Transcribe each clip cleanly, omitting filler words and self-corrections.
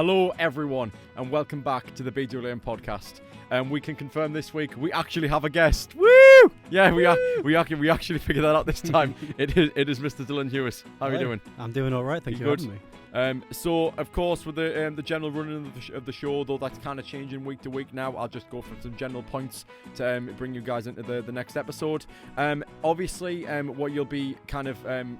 Hello, everyone, and welcome back to the BWN podcast. We can confirm this week we actually have a guest. Woo! Yeah, we actually figured that out this time. It is Mr. Dylan Hewis. How are you doing? I'm doing all right. Thank you for having me. So, of course, with the general running of the show, though that's kind of changing week to week now, I'll just go for some general points to bring you guys into the next episode. Obviously, what you'll be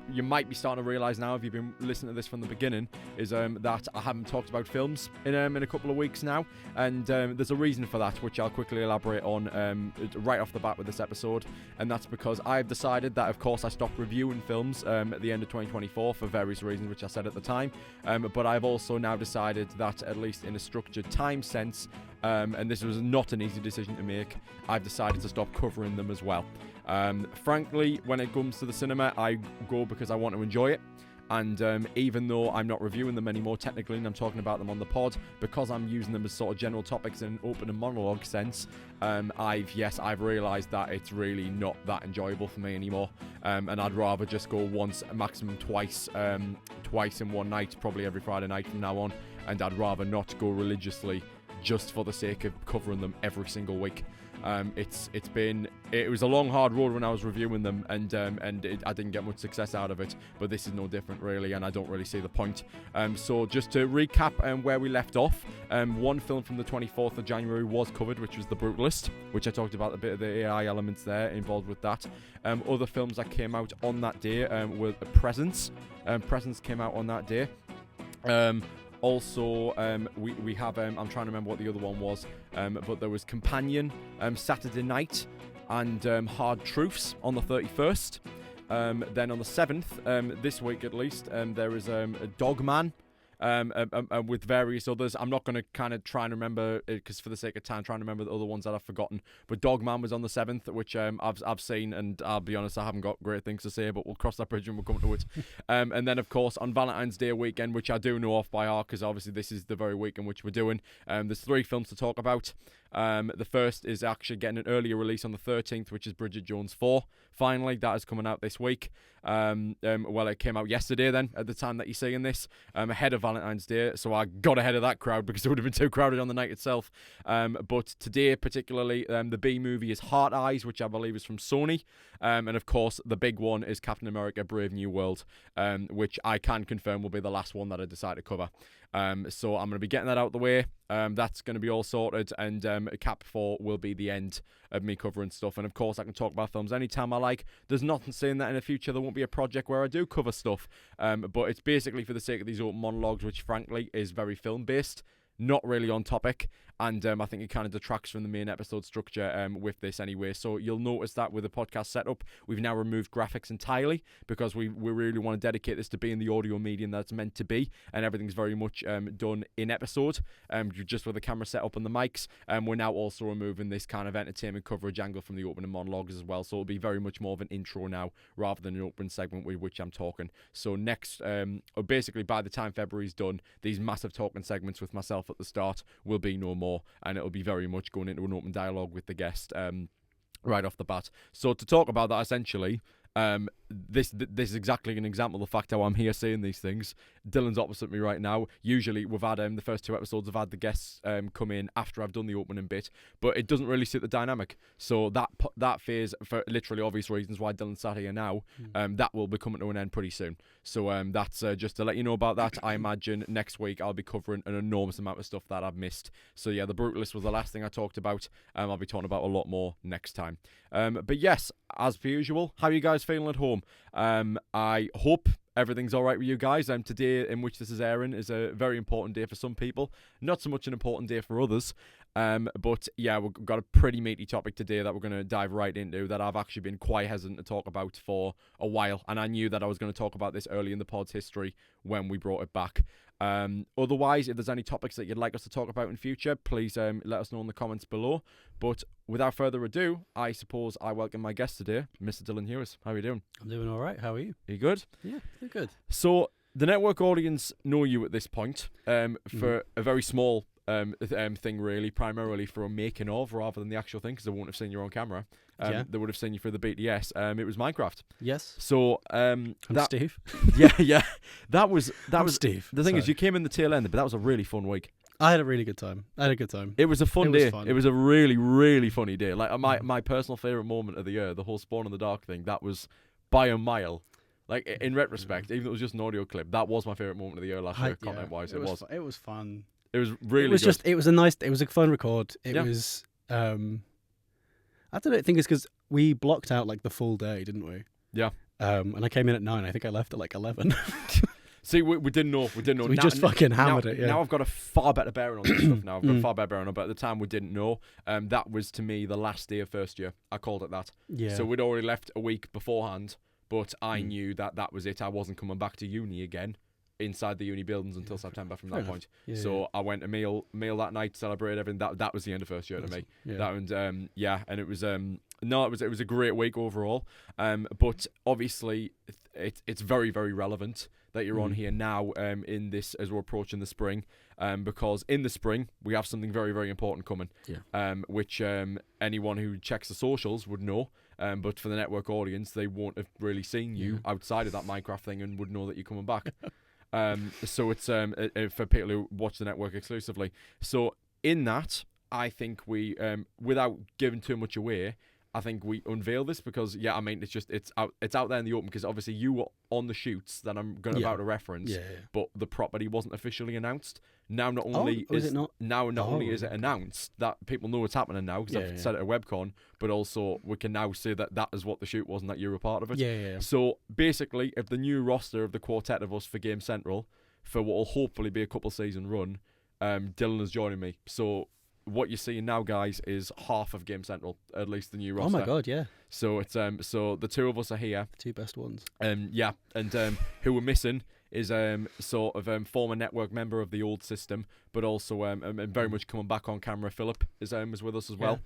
you might be starting to realise now, if you've been listening to this from the beginning, is that I haven't talked about films in a couple of weeks now, and there's a reason for that, which I'll quickly elaborate on right off the bat with this episode, and that's because I've decided that, of course, I stopped reviewing films at the end of 2024 for various reasons, which I said at the time. But I've also now decided that, at least in a structured time sense, and this was not an easy decision to make, I've decided to stop covering them as well. Frankly, when it comes to the cinema, I go because I want to enjoy it. And even though I'm not reviewing them anymore technically, and I'm talking about them on the pod, because I'm using them as sort of general topics in an open and monologue sense, I've realised that it's really not that enjoyable for me anymore. And I'd rather just go once, maximum twice in one night, probably every Friday night from now on. And I'd rather not go religiously just for the sake of covering them every single week. It was a long, hard road when I was reviewing them, and I didn't get much success out of it, but this is no different really, and I don't really see the point. So just to recap where we left off, one film from the 24th of January was covered, which was The Brutalist, which I talked about a bit of the AI elements there involved with that. Other films that came out on that day were Presence. Presence came out on that day. Also, we have, I'm trying to remember what the other one was, but there was Companion, Saturday Night, and Hard Truths on the 31st. Then on the 7th, this week at least, there is Dogman, with various others. I'm not going to kind of try and remember, because for the sake of time, trying to remember the other ones that I've forgotten. But Dogman was on the 7th, which I've seen, and I'll be honest, I haven't got great things to say, but we'll cross that bridge when we come to it. And then, of course, on Valentine's Day weekend, which I do know off by heart, because obviously this is the very week in which we're doing, there's 3 films to talk about. The first is actually getting an earlier release on the 13th, which is Bridget Jones 4. Finally, that is coming out this week. Well, it came out yesterday then, at the time that you're seeing this, ahead of Valentine's Day, so I got ahead of that crowd because it would have been too crowded on the night itself. But today, particularly, the B movie is Heart Eyes, which I believe is from Sony. And of course, the big one is Captain America Brave New World, which I can confirm will be the last one that I decide to cover. So I'm going to be getting that out the way. That's going to be all sorted, and Cap 4 will be the end of me covering stuff. And of course, I can talk about films anytime I like. There's nothing saying that in the future there won't be a project where I do cover stuff, but it's basically for the sake of these open monologues, which frankly is very film based, not really on topic, and I think it kind of detracts from the main episode structure with this anyway. So you'll notice that with the podcast setup, we've now removed graphics entirely, because we really want to dedicate this to being the audio medium that's meant to be, and everything's very much done in episode, just with the camera setup and the mics. We're now also removing this kind of entertainment coverage angle from the opening monologues as well, so it'll be very much more of an intro now, rather than an open segment with which I'm talking. So next, or basically by the time February's done, these massive talking segments with myself at the start will be no more, and it'll be very much going into an open dialogue with the guest right off the bat. So to talk about that, essentially, this is exactly an example of the fact how I'm here saying these things. Dylan's opposite me right now. Usually we've had the first 2 episodes, I've had the guests come in after I've done the opening bit, but it doesn't really suit the dynamic. So that phase, for literally obvious reasons why Dylan's sat here now, that will be coming to an end pretty soon. So that's just to let you know about that. I imagine next week I'll be covering an enormous amount of stuff that I've missed. So yeah, The Brutalist was the last thing I talked about. I'll be talking about a lot more next time. But yes, as per usual, how are you guys feeling at home? I hope everything's all right with you guys. Today, in which this is airing, is a very important day for some people, not so much an important day for others. But yeah, we've got a pretty meaty topic today that we're going to dive right into, that I've actually been quite hesitant to talk about for a while, and I knew that I was going to talk about this early in the pod's history when we brought it back. Otherwise, if there's any topics that you'd like us to talk about in future, please let us know in the comments below. But without further ado, I suppose I welcome my guest today, Mr. Dylan Hewis. How are you doing? I'm doing all right. How are you? Are you good? Yeah, good. So the network audience know you at this point for a very small thing really, primarily for a making of rather than the actual thing, because they won't have seen you on camera. They would have seen you for the BTS. It was Minecraft. Yes. So I'm Steve. yeah. That was Steve. The thing is, you came in the tail end, but that was a really fun week. I had a really good time. It was a fun day. Fun. It was a really, really funny day. Like my personal favorite moment of the year, the whole Spawn in the Dark thing. That was by a mile. Like in retrospect, even though it was just an audio clip, that was my favorite moment of the year last year, content wise. It was. It was fun. It was really. It was good. It was a fun record. It was. I don't think it's because we blocked out like the full day, didn't we? Yeah. And I came in at 9. I think I left at like 11. See, we didn't know. We didn't know. So we just fucking hammered it. Yeah. Now I've got a far better bearing on this stuff. Now I've got a far better bearing on. But at the time, we didn't know. That was to me the last day of first year. I called it that. Yeah. So we'd already left a week beforehand, but I knew that was it. I wasn't coming back to uni again inside the uni buildings until September from that point. Yeah, so I went to meal that night, celebrate everything. That was the end of first year to me. Yeah. That and and it was it was a great week overall. But obviously it's very, very relevant that you're on here now in this as we're approaching the spring, because in the spring we have something very, very important coming. Yeah. Which anyone who checks the socials would know. But for the network audience, they won't have really seen you outside of that Minecraft thing and would know that you're coming back. So it's for people who watch the network exclusively. So in that, I think we, without giving too much away, I think we unveil this because it's out there in the open, because obviously you were on the shoots that I'm about to reference, but the property wasn't officially announced. Now not only is it announced that people know what's happening now, because I've said it at WebCon, but also we can now say that is what the shoot was and that you're a part of it. Yeah. So basically, if the new roster of the quartet of us for Game Central for what will hopefully be a couple season run, Dylan is joining me. So what you're seeing now, guys, is half of Game Central, at least the new roster. Oh my god, yeah. So it's so the two of us are here. The two best ones. And who we're missing is former network member of the old system, but also and very much coming back on camera. Philip is with us as well.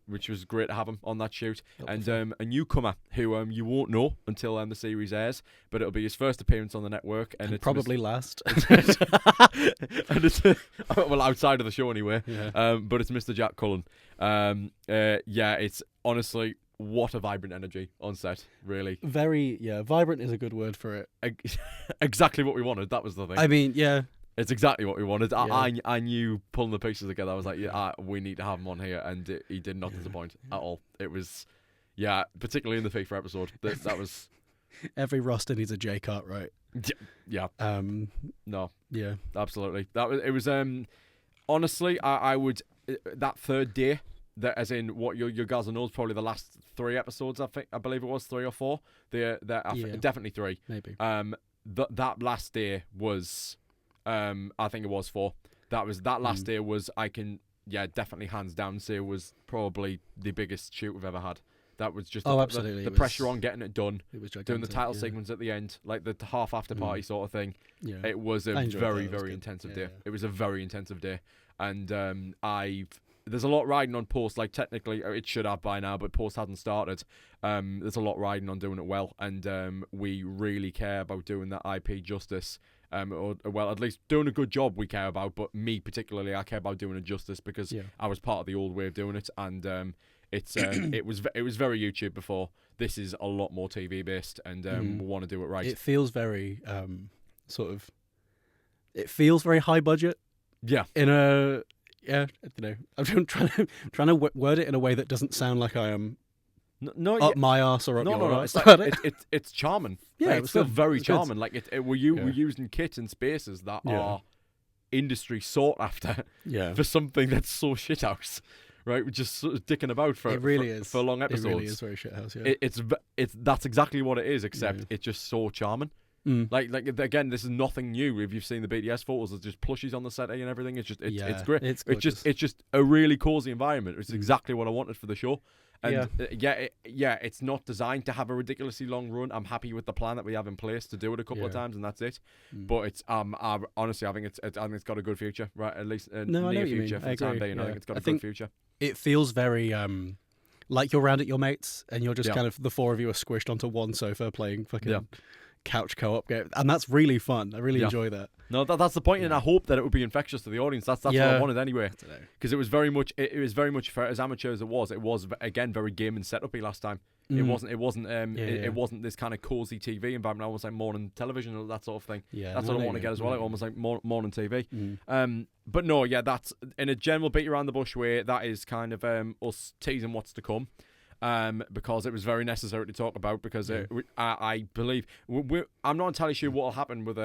Which was great to have him on that shoot. And a newcomer who you won't know until the series airs, but it'll be his first appearance on the network, and it's probably last. And it's well, outside of the show anyway. Yeah. But it's Mr. Jack Cullen. It's honestly what a vibrant energy on set. Really, very vibrant is a good word for it. Exactly what we wanted. That was the thing. I mean, yeah. It's exactly what we wanted. Yeah. I knew pulling the pieces together. I was like, we need to have him on here, and he did not disappoint at all. It was, particularly in the FIFA episode. That was. Every roster needs a J Cart, right? Yeah. No. Yeah. Absolutely. It was. Honestly, I would that third day. That as in what your guys know is probably the last 3 episodes. I believe it was 3 or 4. Definitely 3. Maybe. That last day was. I think it was 4. That last day was, I can definitely hands down say, was probably the biggest shoot we've ever had. That was just absolutely the pressure on getting it done. It was gigantic, doing the title segments at the end, like the half after party sort of thing. Yeah. It was a very, very intensive day. It was a very intensive day, and there's a lot riding on post. Like technically it should have by now, but post hasn't started. There's a lot riding on doing it well, and we really care about doing that IP justice. Or at least doing a good job we care about, but me particularly, I care about doing it justice because I was part of the old way of doing it, and it was very YouTube before. This is a lot more TV based, and we want to do it right. It feels very it feels very high budget. Yeah. In a I'm trying to word it in a way that doesn't sound like I am. Up my arse or up your arse. It's charming. Yeah, it's still very charming. Good. Like we're using kits and spaces that are industry sought after for something that's so shithouse, right? We're just sort of dicking about for long episodes. It really is very shithouse. Yeah, it's that's exactly what it is. Except it's just so charming. Like again, this is nothing new. If you've seen the BTS photos, there's just plushies on the setting and everything. It's great. It's just a really cozy environment. It's exactly what I wanted for the show. And it's not designed to have a ridiculously long run. I'm happy with the plan that we have in place to do it a couple of times, and that's it. But it's honestly, I think it's got a good future, right? At least near future for the time being. I think it's got a good future. It feels very like you're around at your mates, and you're just kind of the 4 of you are squished onto one sofa playing fucking couch co-op game, and that's really fun. I really enjoy that. No, that's the point, and I hope that it would be infectious to the audience. That's what I wanted anyway. Because it was very much for as amateur as it was again very gaming setup-y last time. It wasn't this kind of cozy TV environment, almost like morning television or that sort of thing. Yeah, that's what I want to get as well, almost like morning TV. But no, that's in a general beat around the bush way. That is kind of us teasing what's to come. Because it was very necessary to talk about. Because I believe I'm not entirely sure what will happen with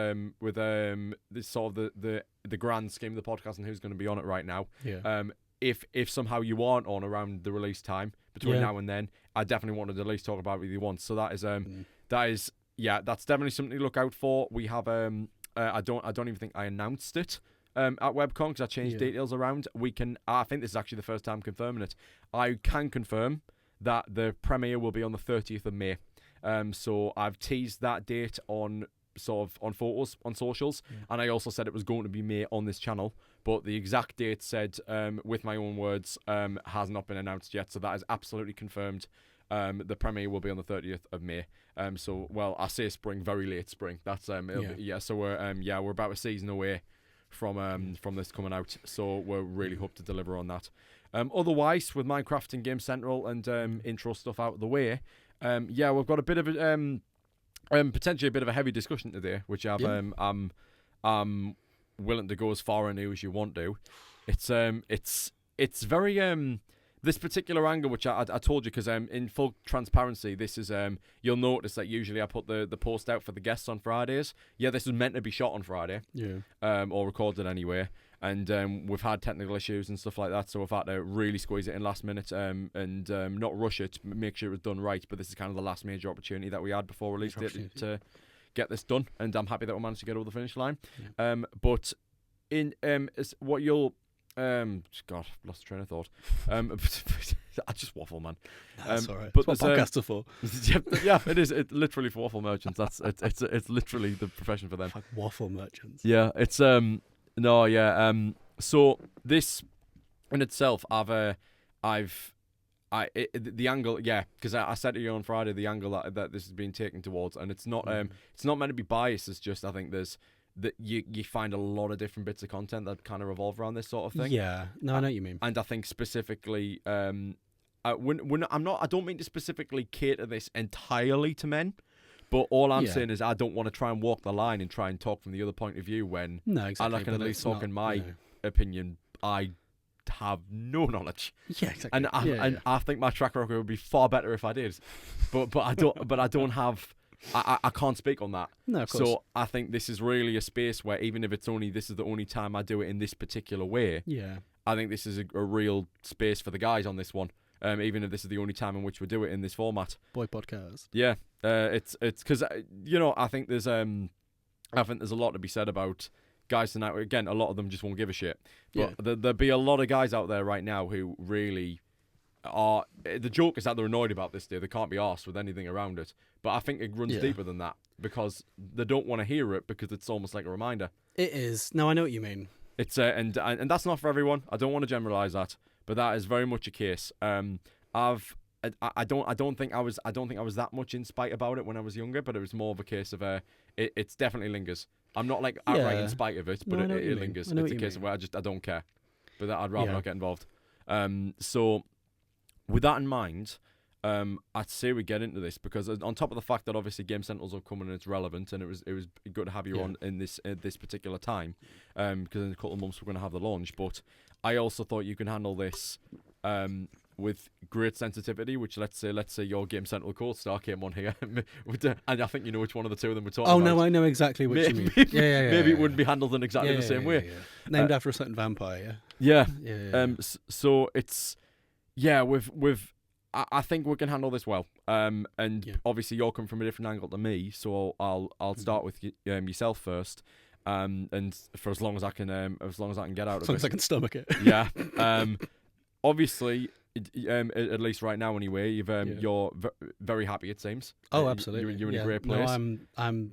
this sort of the grand scheme of the podcast and who's going to be on it right now. Yeah. If somehow you aren't on around the release time between now and then, I definitely wanted to at least talk about it with you once. So that's definitely something to look out for. We have I don't even think I announced it at Webcon because I changed details around. I think this is actually the first time confirming it. I can confirm that the premiere will be on the 30th of May. So I've teased that date on photos on socials, and I also said it was going to be May on this channel, but the exact date said, with my own words, has not been announced yet. So that is absolutely confirmed. The premiere will be on the 30th of May. I say spring, very late spring. That's So we're about a season away from this coming out. So we're really hope to deliver on that. Otherwise, with Minecraft and Game Central and intro stuff out of the way, we've got a bit of a potentially a bit of a heavy discussion today, which I'm willing to go as far into as you want to. It's very this particular angle, which I told you, because in full transparency, this is you'll notice that usually I put the post out for the guests on Fridays. Yeah, this was meant to be shot on Friday. Or recorded anyway. And we've had technical issues and stuff like that, so we've had to really squeeze it in last minute and not rush it, make sure it was done right. But this is kind of the last major opportunity that we had before release date to get this done, and I'm happy that we managed to get over the finish line. But in what you'll God, I've lost the train of thought. I just waffle, man. That's all right. But that's what podcasts are for. Yeah, it is. It's literally for waffle merchants. It's literally the profession for them. Like waffle merchants. Yeah, it's so this in itself, the angle, because I said to you on Friday the angle that this has been taken towards, and it's not meant to be biased. It's just I think there's that you find a lot of different bits of content that kind of revolve around this sort of thing. Yeah, no, I know what you mean. And I think specifically, I don't mean to specifically cater this entirely to men. But all I'm saying is I don't want to try and walk the line and try and talk from the other point of view when I can at least talk in my opinion. I have no knowledge. Yeah, exactly. And I think my track record would be far better if I did. But I don't have. I can't speak on that. No, of course. So I think this is really a space where even if this is the only time I do it in this particular way. Yeah. I think this is a real space for the guys on this one. Even if this is the only time in which we do it in this format. Boy podcast. Yeah. It's because I think there's a lot to be said about guys tonight. Again, a lot of them just won't give a shit. But there'll be a lot of guys out there right now who really are. The joke is that they're annoyed about this day. They can't be arsed with anything around it. But I think it runs deeper than that because they don't want to hear it because it's almost like a reminder. It is. No, I know what you mean. It's and that's not for everyone. I don't want to generalize that, but that is very much a case. I don't think I was that much in spite about it when I was younger, but it was more of a case of it's definitely lingers. I'm not like outright in spite of it, but it lingers. It's a case of where I don't care, but that I'd rather not get involved. So with that in mind, I'd say we get into this because on top of the fact that obviously Game Central's are coming and it's relevant, and it was good to have you on in this particular time, because in a couple of months we're going to have the launch. But I also thought you can handle this with great sensitivity, which let's say your Game Central co-star came on here, and I think you know which one of the two of them we're talking about. Oh no, I know exactly what you mean. Maybe it wouldn't be handled in exactly the same way. Named after a certain vampire. Yeah. So it's I think we can handle this well. And obviously you're coming from a different angle to me, so I'll start with yourself first. And for as long as I can get out of it. As long as I can stomach it. Yeah. Obviously, at least right now anyway, you're very happy, it seems. Oh, absolutely. You're in a great place. No, I'm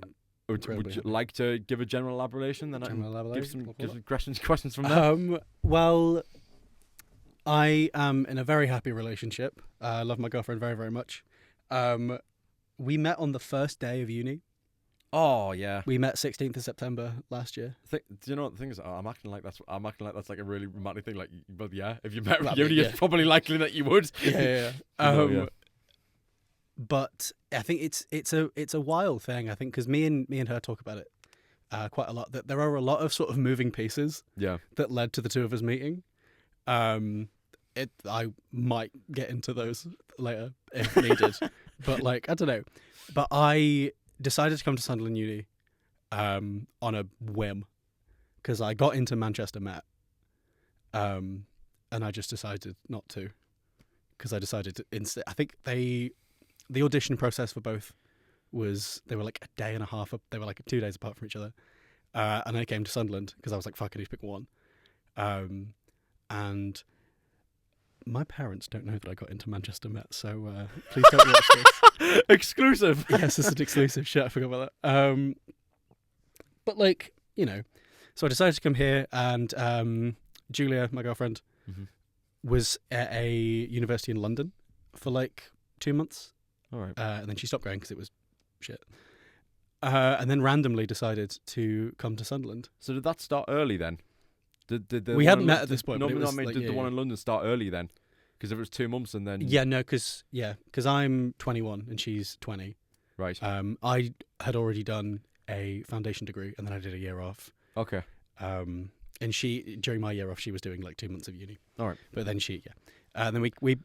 Would you like to give a general elaboration? Then give some questions from there. Well, I am in a very happy relationship. I love my girlfriend very, very much. We met on the first day of uni. Oh yeah. We met 16th of September last year. Do you know what the thing is? I'm acting like that's like a really romantic thing. Like, but yeah, if you met Well, uni, yeah. it's probably likely that you would. Yeah. Yeah. But I think it's a wild thing. I think because me and her talk about it quite a lot. That there are a lot of sort of moving pieces. Yeah. That led to the two of us meeting. I might get into those later if needed, but like I don't know. But I decided to come to Sunderland Uni on a whim because I got into Manchester Met, and I just decided not to because I decided to instead. I think the audition process for both was they were like a day and a half. They were like 2 days apart from each other, and I came to Sunderland because I was like, "Fuck, I need to pick one," and my parents don't know that I got into Manchester Met, so please don't watch this. Exclusive. Yes, this is an exclusive. Shit, I forgot about that. But like, you know, so I decided to come here, and Julia, my girlfriend, was at a university in London for like 2 months. All right. And then she stopped going because it was shit. And then randomly decided to come to Sunderland. So did that start early then? Did the We hadn't met at this point. No, but it no, was I mean, like, did the one in London start early then? Because if it was 2 months and then because I'm 21 and she's 20. right. I had already done a foundation degree and then I did a year off. Okay. And she during my year off she was doing like 2 months of uni. All right. But then then we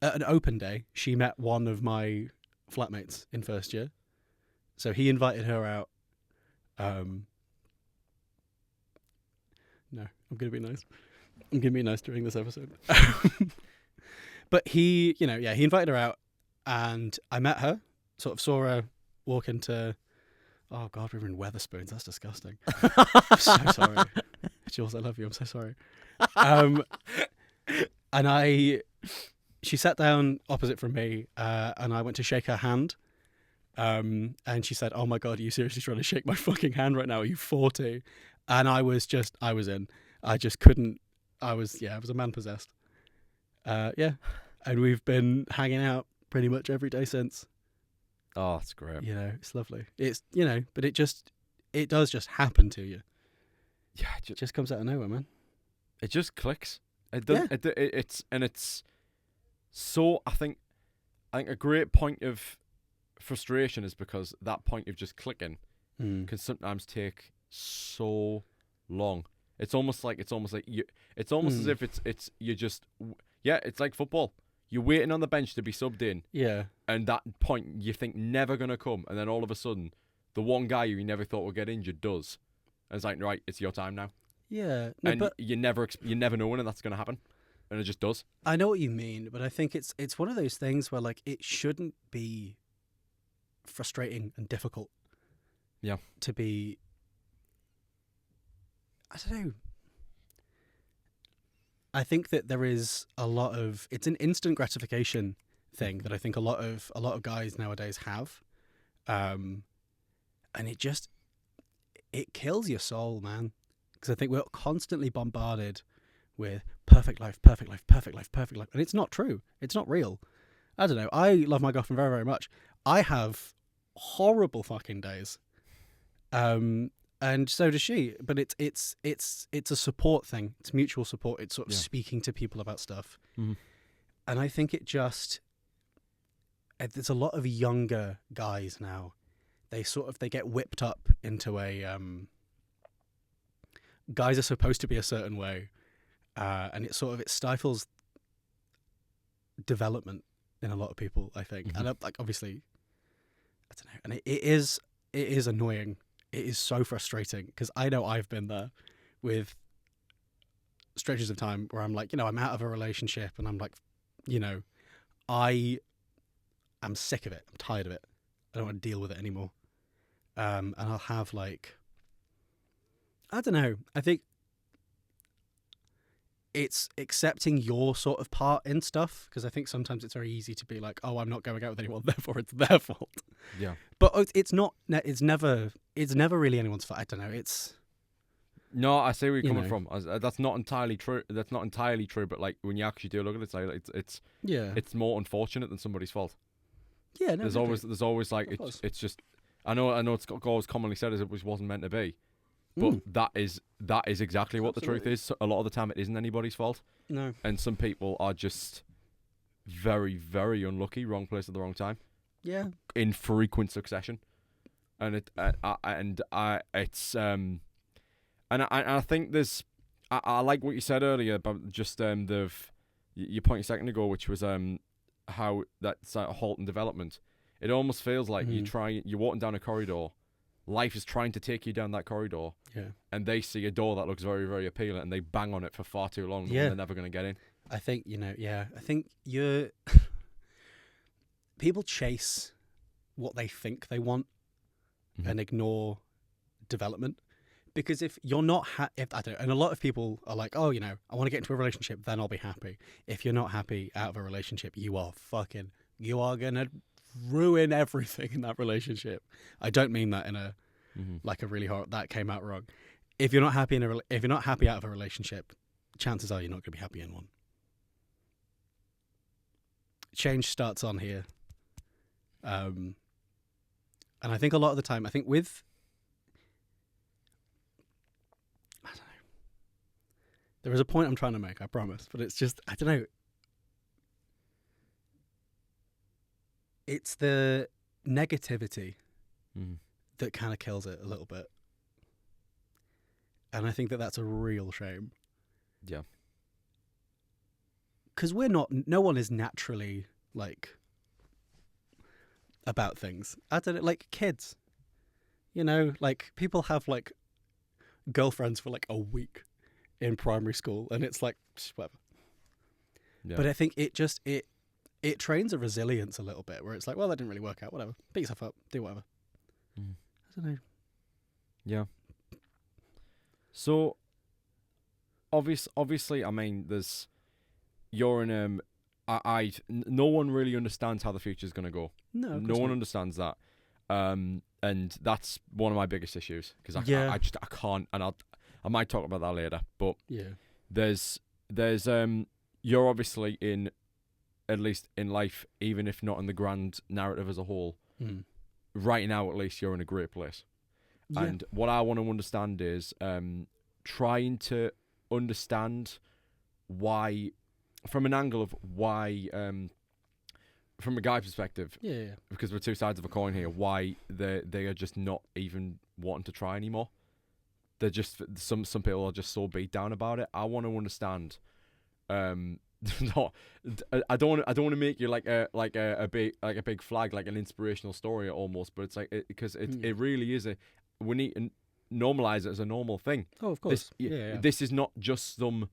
at an open day she met one of my flatmates in first year, so he invited her out. No, I'm gonna be nice. I'm gonna be nice during this episode. But he invited her out, and I met her. Sort of saw her walk into. Oh God, we were in Wetherspoons. That's disgusting. I'm so sorry, Jules. I love you. I'm so sorry. And she sat down opposite from me, and I went to shake her hand. And she said, "Oh my God, are you seriously trying to shake my fucking hand right now? Are you 40?" And I was in. I just couldn't. I was a man possessed. And we've been hanging out pretty much every day since. Oh, that's great. You know, it's lovely. It's but it does just happen to you. Yeah, It just comes out of nowhere, man. it just clicks. It does. Yeah. It's so. I think a great point of frustration is because that point of just clicking can sometimes take so long. It's almost like you. It's almost as if it's you just. Yeah, it's like football. You're waiting on the bench to be subbed in. Yeah. And that point you think never gonna come, and then all of a sudden, the one guy who you never thought would get injured does. And it's like, right, it's your time now. Yeah. No, And but you never know when that's gonna happen, and it just does. I know what you mean, but I think it's one of those things where like it shouldn't be frustrating and difficult. Yeah. To be. I don't know. I think that there is a lot of it's an instant gratification thing that I think a lot of guys nowadays have, and it kills your soul, man. Because I think we're constantly bombarded with perfect life, and it's not true. It's not real. I don't know. I love my girlfriend very, very much. I have horrible fucking days, and so does she. But it's a support thing. It's mutual support. It's sort of speaking to people about stuff, and I think there's a lot of younger guys now. They get whipped up into a guys are supposed to be a certain way, and it stifles development in a lot of people, I think. And obviously, I don't know, and it is annoying. It is so frustrating because I know I've been there with stretches of time where I'm like, I'm out of a relationship and I'm like, I am sick of it. I'm tired of it. I don't want to deal with it anymore. And I'll have like, I don't know. I think it's accepting your sort of part in stuff, because I think sometimes it's very easy to be like, oh, I'm not going out with anyone, therefore it's their fault. Yeah. But it's not. It's never really anyone's fault. I don't know. No, I see where you're coming from. That's not entirely true. That's not entirely true. But like when you actually do look at it, it's more unfortunate than somebody's fault. Yeah. No, there's always like it's just. I know it's always commonly said as it wasn't meant to be, but that is exactly what the truth is. So a lot of the time, it isn't anybody's fault. No. And some people are just very, very unlucky, wrong place at the wrong time. Yeah. In frequent succession, and I think there's I like what you said earlier about just your point a second ago, which was how that's a halt in development. It almost feels like you're walking down a corridor, life is trying to take you down that corridor, and they see a door that looks very, very appealing, and they bang on it for far too long, and they're never going to get in. I think I think you're people chase what they think they want and ignore development. Because if you're not if I don't know, and a lot of people are like, oh, I want to get into a relationship, then I'll be happy. If you're not happy out of a relationship, you are gonna ruin everything in that relationship. I don't mean that in a like a really hard. That came out wrong. If you're not happy if you're not happy out of a relationship, chances are you're not going to be happy in one. Change starts on here, and I think a lot of the time, I don't know. There is a point I'm trying to make, I promise, but it's just, I don't know. It's the negativity that kind of kills it a little bit. And I think that that's a real shame. Yeah. Because no one is naturally, like, about things. I don't know, like kids. Like, people have, like, girlfriends for, like, a week in primary school, and it's like, whatever. Yeah. But I think it trains a resilience a little bit, where it's like, well, that didn't really work out, whatever. Pick yourself up, do whatever. I don't know. Yeah. So, obviously, I mean, you're in no one really understands how the future is going to go. No one understands that. And that's one of my biggest issues, because I can't, and I might talk about that later, but there's you're obviously in, at least in life, even if not in the grand narrative as a whole, right now at least you're in a great place. Yeah. And what I want to understand is trying to understand why, from an angle of why, from a guy perspective, because we're two sides of a coin here, why they are just not even wanting to try anymore. They're just, some people are just so beat down about it. I want to understand. I don't want to make you like a big flag, like an inspirational story almost, but it's like because it really is we need to normalize it as a normal thing. Oh, of course. This is not just some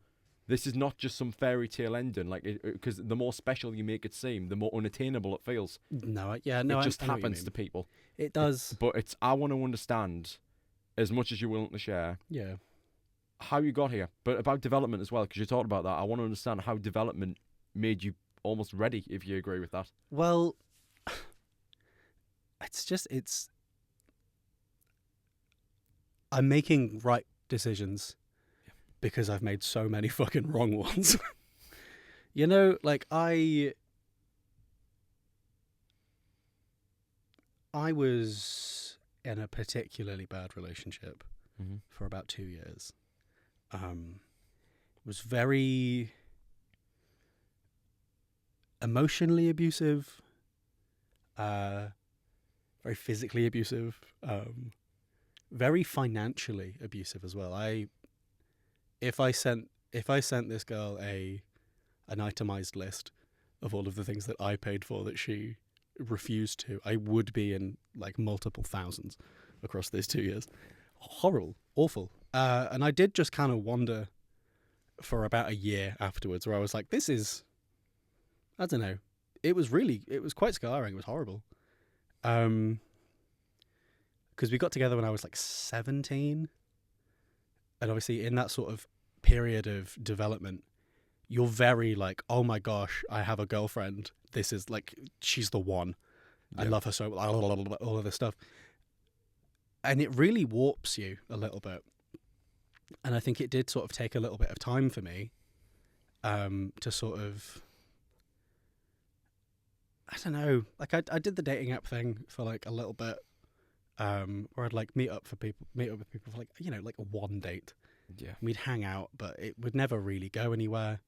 fairy tale ending, like, because the more special you make it seem, the more unattainable it feels. It just happens to people. It does. But I want to understand, as much as you're willing to share, how you got here, but about development as well, because you talked about that. I want to understand how development made you almost ready, if you agree with that. Well, I'm making right decisions because I've made so many fucking wrong ones. Like I was in a particularly bad relationship for about 2 years. Was very emotionally abusive, very physically abusive, very financially abusive as well. If I sent this girl an itemized list of all of the things that I paid for that she refused to, I would be in like multiple thousands across these 2 years. Horrible, awful. And I did just kind of wonder for about a year afterwards, where I was like, this is, I don't know. It was quite scarring. It was horrible. Because we got together when I was like 17. And obviously in that sort of period of development, you're very like, oh my gosh, I have a girlfriend. This is like, she's the one. I love her so much, all of this stuff. And it really warps you a little bit. And I think it did sort of take a little bit of time for me to sort of, I don't know, like I did the dating app thing for like a little bit. where I'd like meet up with people for like, you know, like a one date. Yeah. We'd hang out, but it would never really go anywhere.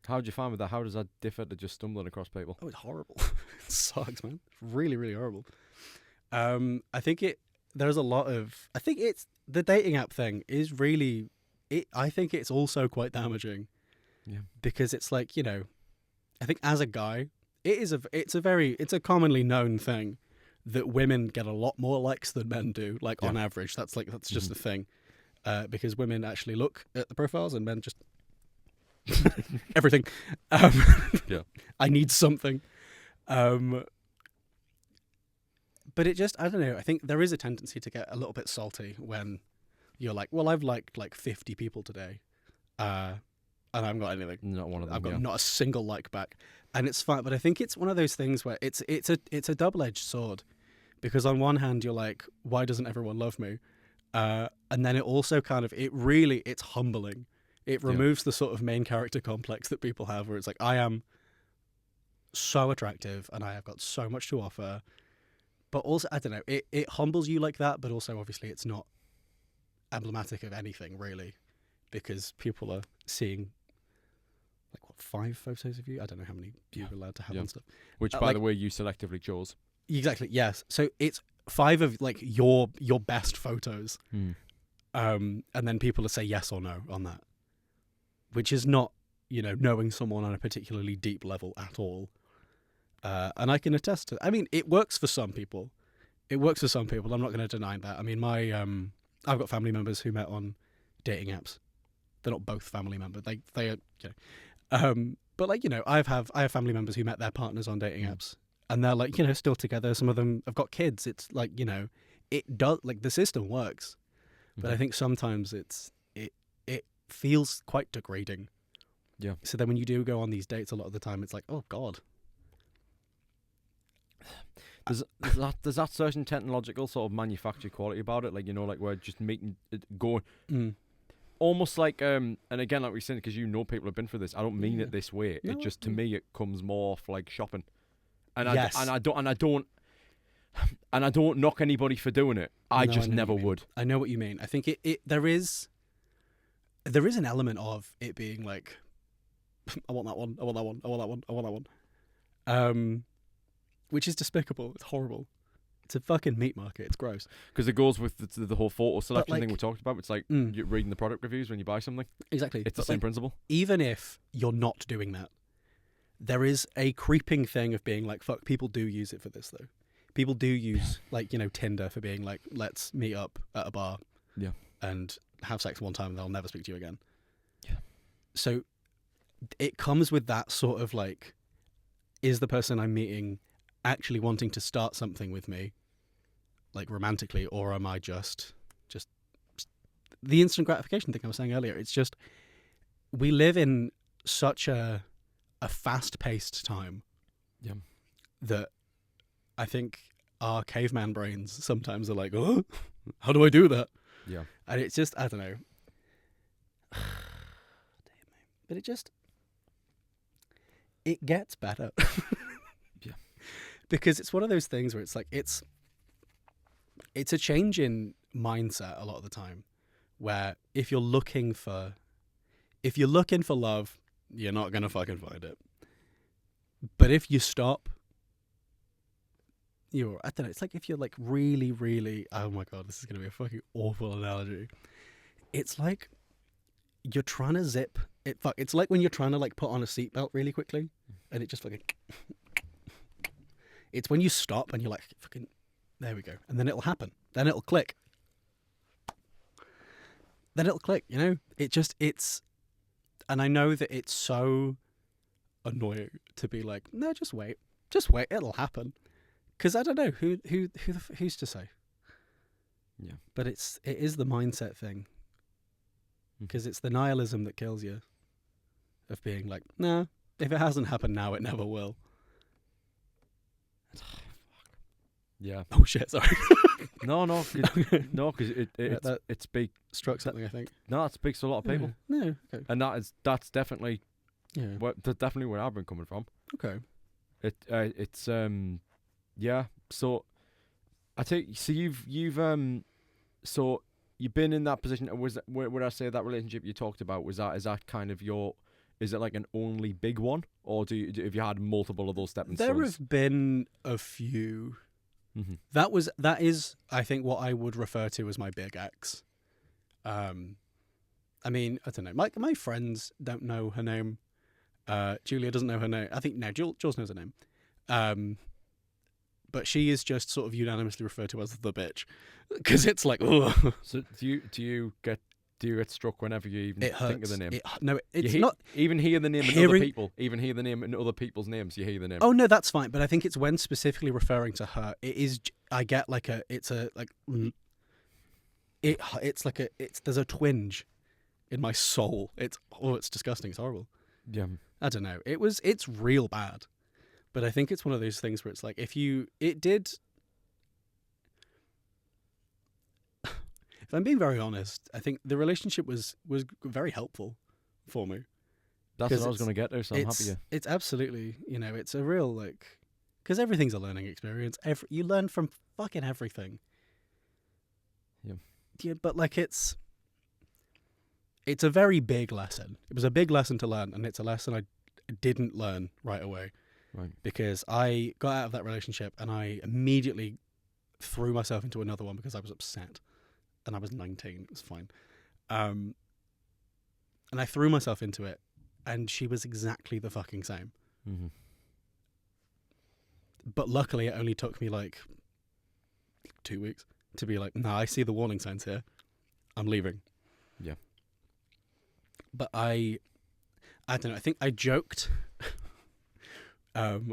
How do you find with that? How does that differ to just stumbling across people? Oh, it's horrible. It sucks, man. It's really, really horrible. I think there's a lot of, I think it's, the dating app thing is really, I think it's also quite damaging. Yeah. Because it's like, you know, I think as a guy, it's a commonly known thing that women get a lot more likes than men do, like on average. That's just a thing. Because women actually look at the profiles and men just everything. Yeah. I need something. But it just, I don't know, I think there is a tendency to get a little bit salty when you're like, well, I've liked like 50 people today. And I haven't got anything. Not one of them. I've got not a single like back. And it's fine. But I think it's one of those things where it's a double-edged sword. Because on one hand, you're like, why doesn't everyone love me? And then it also kind of, it's humbling. It removes the sort of main character complex that people have where it's like, I am so attractive and I have got so much to offer. But also, I don't know, it humbles you like that, but also obviously it's not emblematic of anything really, because people are seeing like what, 5 photos of you? I don't know how many you're allowed to have and stuff. Which, by the way, you selectively chose. Exactly, yes. So it's 5 of like your best photos. And then people will say yes or no on that. Which is not, you know, knowing someone on a particularly deep level at all. And I can attest to, I mean, it works for some people. I'm not going to deny that. I mean, I've got family members who met on dating apps. They're not both family members. They are, you know. But like, you know, I have family members who met their partners on dating apps, and they're like, you know, still together. Some of them have got kids. It's like, you know, it does, like, the system works. But I think sometimes it feels quite degrading. Yeah. So then when you do go on these dates, a lot of the time it's like, oh God. There's that certain technological sort of manufactured quality about it, like, you know, like we're just meeting, going, almost like, and again, like we said, because you know people have been through this. I don't mean it this way. No, it just, to me, it comes more off like shopping, and yes. I don't knock anybody for doing it. I just never would. I know what you mean. I think there is an element of it being like, I want that one, I want that one, I want that one, I want that one. Which is despicable. It's horrible. It's a fucking meat market. It's gross. Because it goes with the whole photo selection like, thing we talked about. It's like you're reading the product reviews when you buy something. Exactly. It's the same principle. Even if you're not doing that, there is a creeping thing of being like, fuck, people do use it for this though. People do use, like, you know, Tinder for being like, let's meet up at a bar and have sex one time and they'll never speak to you again. Yeah. So it comes with that sort of like, is the person I'm meeting actually wanting to start something with me, like romantically, or am I just the instant gratification thing I was saying earlier? It's just, we live in such a fast-paced time that I think our caveman brains sometimes are like, oh, how do I do that? Yeah. And it's just, I don't know. But it gets better. Because it's one of those things where it's like, it's a change in mindset a lot of the time, where if you're looking for love, you're not going to fucking find it. But if you stop, I don't know, it's like if you're like really, really, oh my God, this is going to be a fucking awful analogy. It's like you're trying to zip it. It's like when you're trying to like put on a seatbelt really quickly and it just fucking, it's when you stop and you're like, fucking, there we go. And then it'll happen. Then it'll click. You know? And I know that it's so annoying to be like, no, just wait, it'll happen. Because I don't know, who's to say? Yeah. But it is the mindset thing. Because it's the nihilism that kills you. Of being like, nah, if it hasn't happened now, it never will. Yeah. Oh shit, sorry. No, because it speaks, struck something, I think. No, it speaks to a lot of people. No, okay. And that's definitely definitely where I've been coming from. Okay. It's yeah. So I take so so you've been in that position. Was would I say that relationship you talked about is that kind of your? Is it like an only big one, or have you had multiple of those stepping There stones? have been a few. Mm-hmm. That is, I think, what I would refer to as my big ex. I mean, I don't know. My friends don't know her name. Julia doesn't know her name. I think no, Jules knows her name. But she is just sort of unanimously referred to as the bitch, because it's like, oh, So do you get struck whenever you even it hurts. think of the name? No, it's You not. even hear the name in other Hearing- people. Even hear the name in other people's names. You hear the name. Oh no, that's fine. But I think it's when specifically referring to her. It is. I get like it's there's a twinge in my soul. It's disgusting. It's horrible. Yeah. I don't know. It's real bad. But I think it's one of those things where it's like if I'm being very honest, I think the relationship was very helpful for me. That's what I was going to get to, so I'm happy. It's absolutely, it's a real because everything's a learning experience. You learn from fucking everything. Yeah. Yeah, but it's a very big lesson. It was a big lesson to learn, and it's a lesson I didn't learn right away. Right. Because I got out of that relationship and I immediately threw myself into another one because I was upset. And I was 19. It was fine. And I threw myself into it, and she was exactly the fucking same. Mm-hmm. But luckily, it only took me 2 weeks to be like, no, I see the warning signs here. I'm leaving. Yeah. But I don't know. I think I joked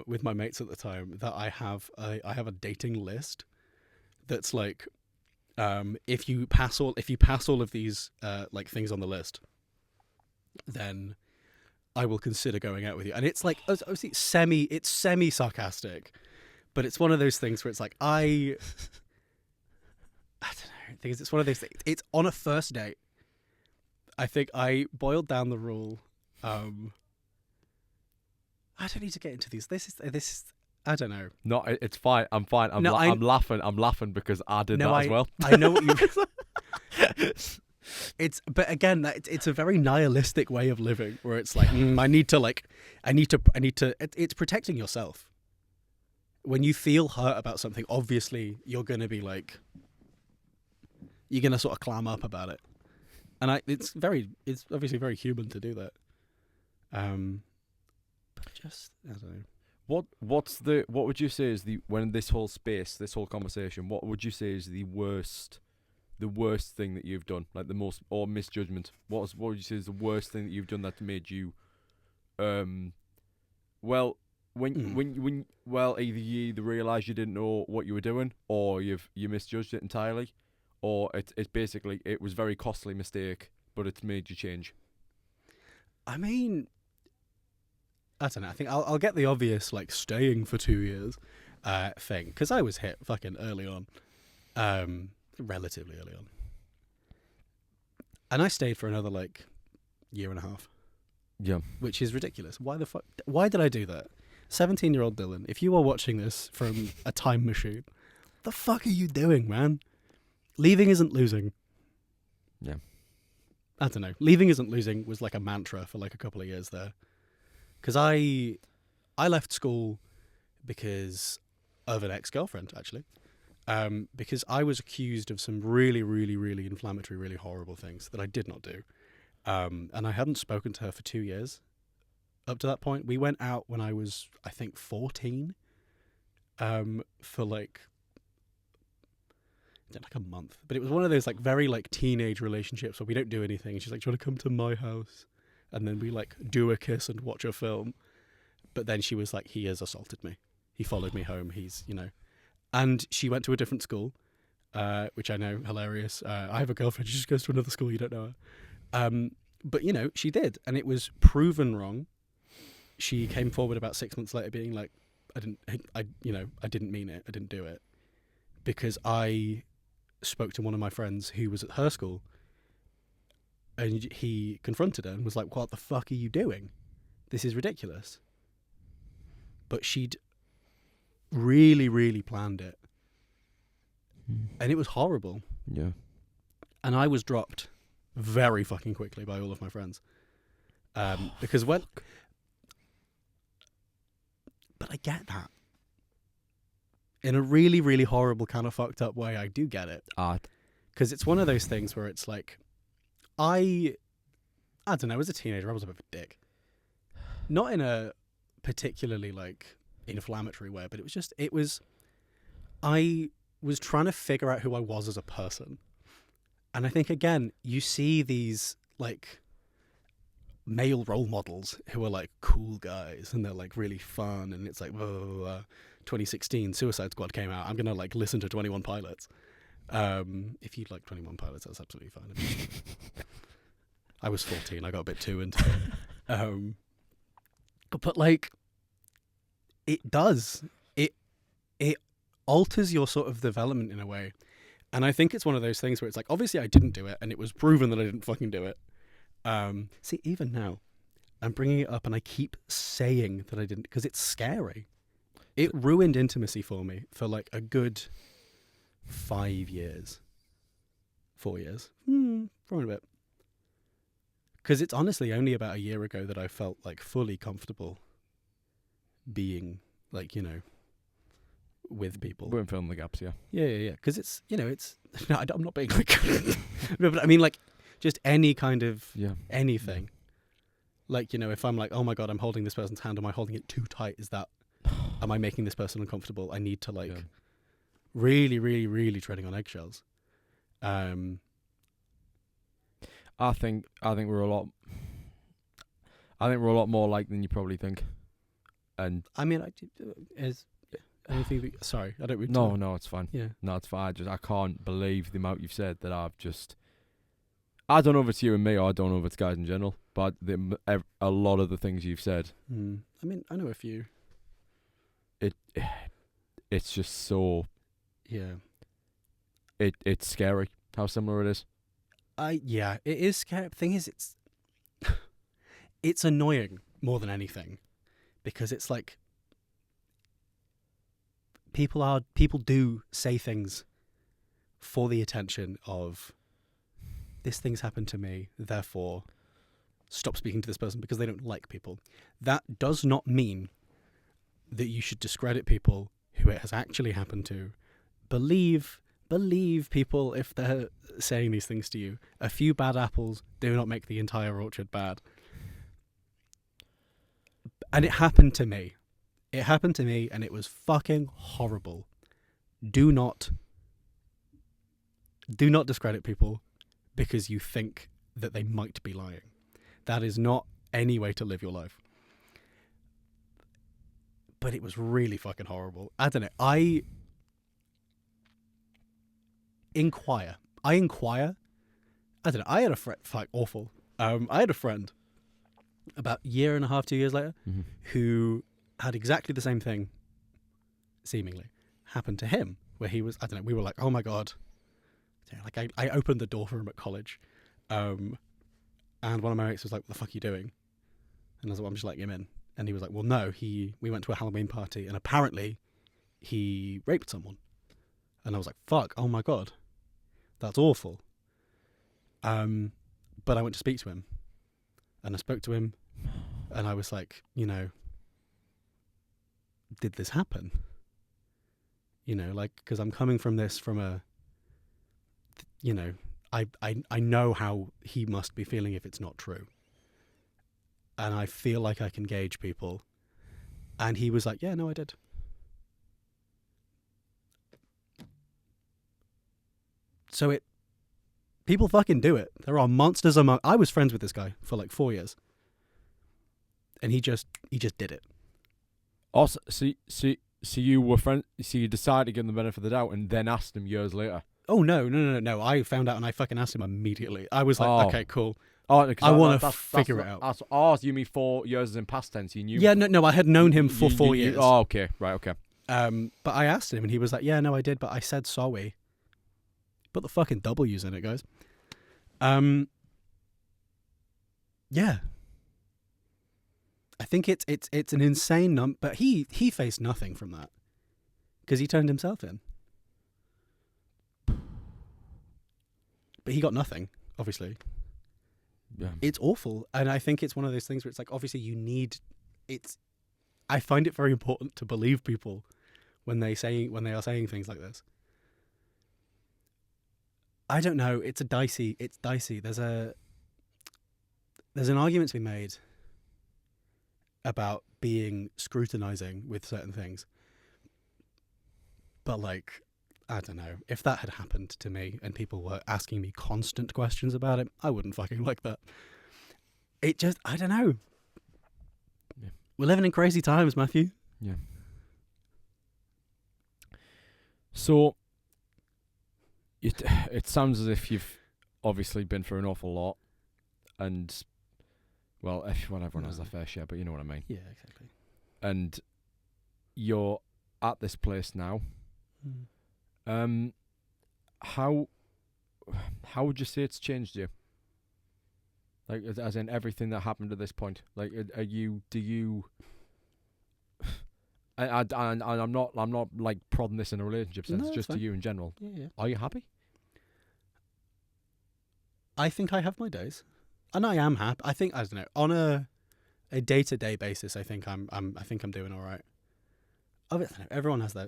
with my mates at the time that I have a dating list that's like, if you pass all of these things on the list, then I will consider going out with you. And it's like obviously semi sarcastic, but it's one of those things where it's like I don't know. Because it's one of those things. It's on a first date. I think I boiled down the rule. I don't need to get into these. This is. I don't know. No, it's fine. I'm fine. I'm laughing. I'm laughing because I did that as well. I know what you. But again, it's a very nihilistic way of living, where it's like I need to. It's protecting yourself. When you feel hurt about something, obviously you're gonna be you're gonna sort of clam up about it, and it's obviously very human to do that. But just I don't know. What would you say is when this whole conversation, what would you say is the worst thing that you've done, like the most, or misjudgment? What would you say is the worst thing that you've done that made you, when either you realised you didn't know what you were doing, or you misjudged it entirely, or it's basically it was a very costly mistake, but it's made you change. I mean, I don't know. I think I'll get the obvious staying for 2 years thing, because I was hit fucking early on, relatively early on, and I stayed for another year and a half. Yeah, which is ridiculous. Why the fuck? Why did I do that? 17-year-old Dylan, if you are watching this from a time machine, what the fuck are you doing, man? Leaving isn't losing. Yeah, I don't know. Leaving isn't losing was a mantra for a couple of years there. Because I left school because of an ex-girlfriend, actually. Because I was accused of some really, really, really inflammatory, really horrible things that I did not do. And I hadn't spoken to her for 2 years. Up to that point, we went out when I was, I think, 14. For a month. But it was one of those very teenage relationships where we don't do anything. She's like, "Do you want to come to my house?" And then we do a kiss and watch a film. But then she was like, "He has assaulted me. He followed me home. He's, And she went to a different school, which I know, hilarious. I have a girlfriend. She just goes to another school. You don't know her. But, she did. And it was proven wrong. She came forward about 6 months later being like, I didn't mean it. I didn't do it. Because I spoke to one of my friends who was at her school, and he confronted her and was like, "What the fuck are you doing? This is ridiculous." But she'd really, really planned it. And it was horrible. Yeah. And I was dropped very fucking quickly by all of my friends. Because when... But I get that. In a really, really horrible kind of fucked up way, I do get it. Because it's one of those things where it's like... I don't know, as a teenager, I was a bit of a dick. Not in a particularly, like, inflammatory way, but I was trying to figure out who I was as a person. And I think, again, you see these, like, male role models who are, like, cool guys, and they're, like, really fun, and it's like, 2016, Suicide Squad came out, I'm going to, like, listen to 21 Pilots. If you'd like 21 Pilots, that's absolutely fine. I was 14, I got a bit too into it. But, like, it does. It alters your sort of development in a way. And I think it's one of those things where it's like, obviously I didn't do it, and it was proven that I didn't fucking do it. See, even now, I'm bringing it up and I keep saying that I didn't, because it's scary. It ruined intimacy for me for like a good 5 years. 4 years. 4 and a bit. Because it's honestly only about a year ago that I felt like fully comfortable being like, you know, with people. We're filling the gaps, yeah. Yeah. Because it's, you know, it's... No, I'm not being like... No, but I mean, like, just any kind of... Yeah. Anything. Like, you know, if I'm like, oh my God, I'm holding this person's hand, am I holding it too tight? Is that... Am I making this person uncomfortable? I need to, like, really, really, really treading on eggshells. I think we're a lot... I think we're a lot more alike than you probably think. And... I mean, anything... Sorry, I don't mean to... No, it's fine. Yeah. No, it's fine. I can't believe the amount you've said that I've just... I don't know if it's you and me, or I don't know if it's guys in general, but a lot of the things you've said... I mean, I know a few. It's just so... Yeah. It's scary how similar it is. Yeah, it is scary. The thing is, it's annoying more than anything, because it's like... People do say things for the attention of, this thing's happened to me, therefore stop speaking to this person, because they don't like people. That does not mean that you should discredit people who it has actually happened to. Believe people if they're saying these things to you. A few bad apples do not make the entire orchard bad. And it happened to me. It happened to me, and it was fucking horrible. Do not discredit people because you think that they might be lying. That is not any way to live your life. But it was really fucking horrible. I don't know. I inquire. I don't know. I had a friend, like, awful. I had a friend about a year and a half, 2 years later, who had exactly the same thing, seemingly, happen to him, where he was, I don't know, we were like, oh my God. Like, I opened the door for him at college, and one of my mates was like, what the fuck are you doing? And I was like, well, I'm just letting him in. And he was like, well, no, we went to a Halloween party, and apparently he raped someone. And I was like, fuck, oh my God, that's awful. But I went to speak to him, and I spoke to him, and I was like, you know, did this happen? You know, like, because I'm coming from this from a, you know, I know how he must be feeling if it's not true. And I feel like I can gauge people. And he was like, yeah, no, I did. So people fucking do it. There are monsters among... I was friends with this guy for like 4 years. And he just did it. Also, so you were friends, so you decided to give him the benefit of the doubt and then asked him years later? Oh, no. I found out and I fucking asked him immediately. I was like, okay, cool. Oh, I want to figure it out. So you mean 4 years as in past tense? You knew? Yeah, no, I had known him for 4 years. Oh, okay, right, okay. But I asked him, and he was like, yeah, no, I did, but I said sorry. Put the fucking W's in it, guys. Yeah. I think it's an insane number, but he faced nothing from that. Because he turned himself in. but he got nothing, obviously. Yeah. It's awful. And I think it's one of those things where it's like, obviously I find it very important to believe people when they are saying things like this. I don't know. It's dicey. There's an argument to be made about being scrutinizing with certain things. But like, I don't know. If that had happened to me and people were asking me constant questions about it, I wouldn't fucking like that. I don't know. Yeah. We're living in crazy times, Matthew. Yeah. So, it sounds as if you've obviously been through an awful lot, and well, everyone has their fair share, but you know what I mean. Yeah, exactly. And you're at this place now. How would you say it's changed you? Like, as in everything that happened to this point. Like, I'm not like prodding this in a relationship sense, No, just to fine. you in general. Yeah. Are you happy? I think I have my days, and I am happy. I think, I don't know, on a day-to-day basis, I think I'm doing all right. Everyone has their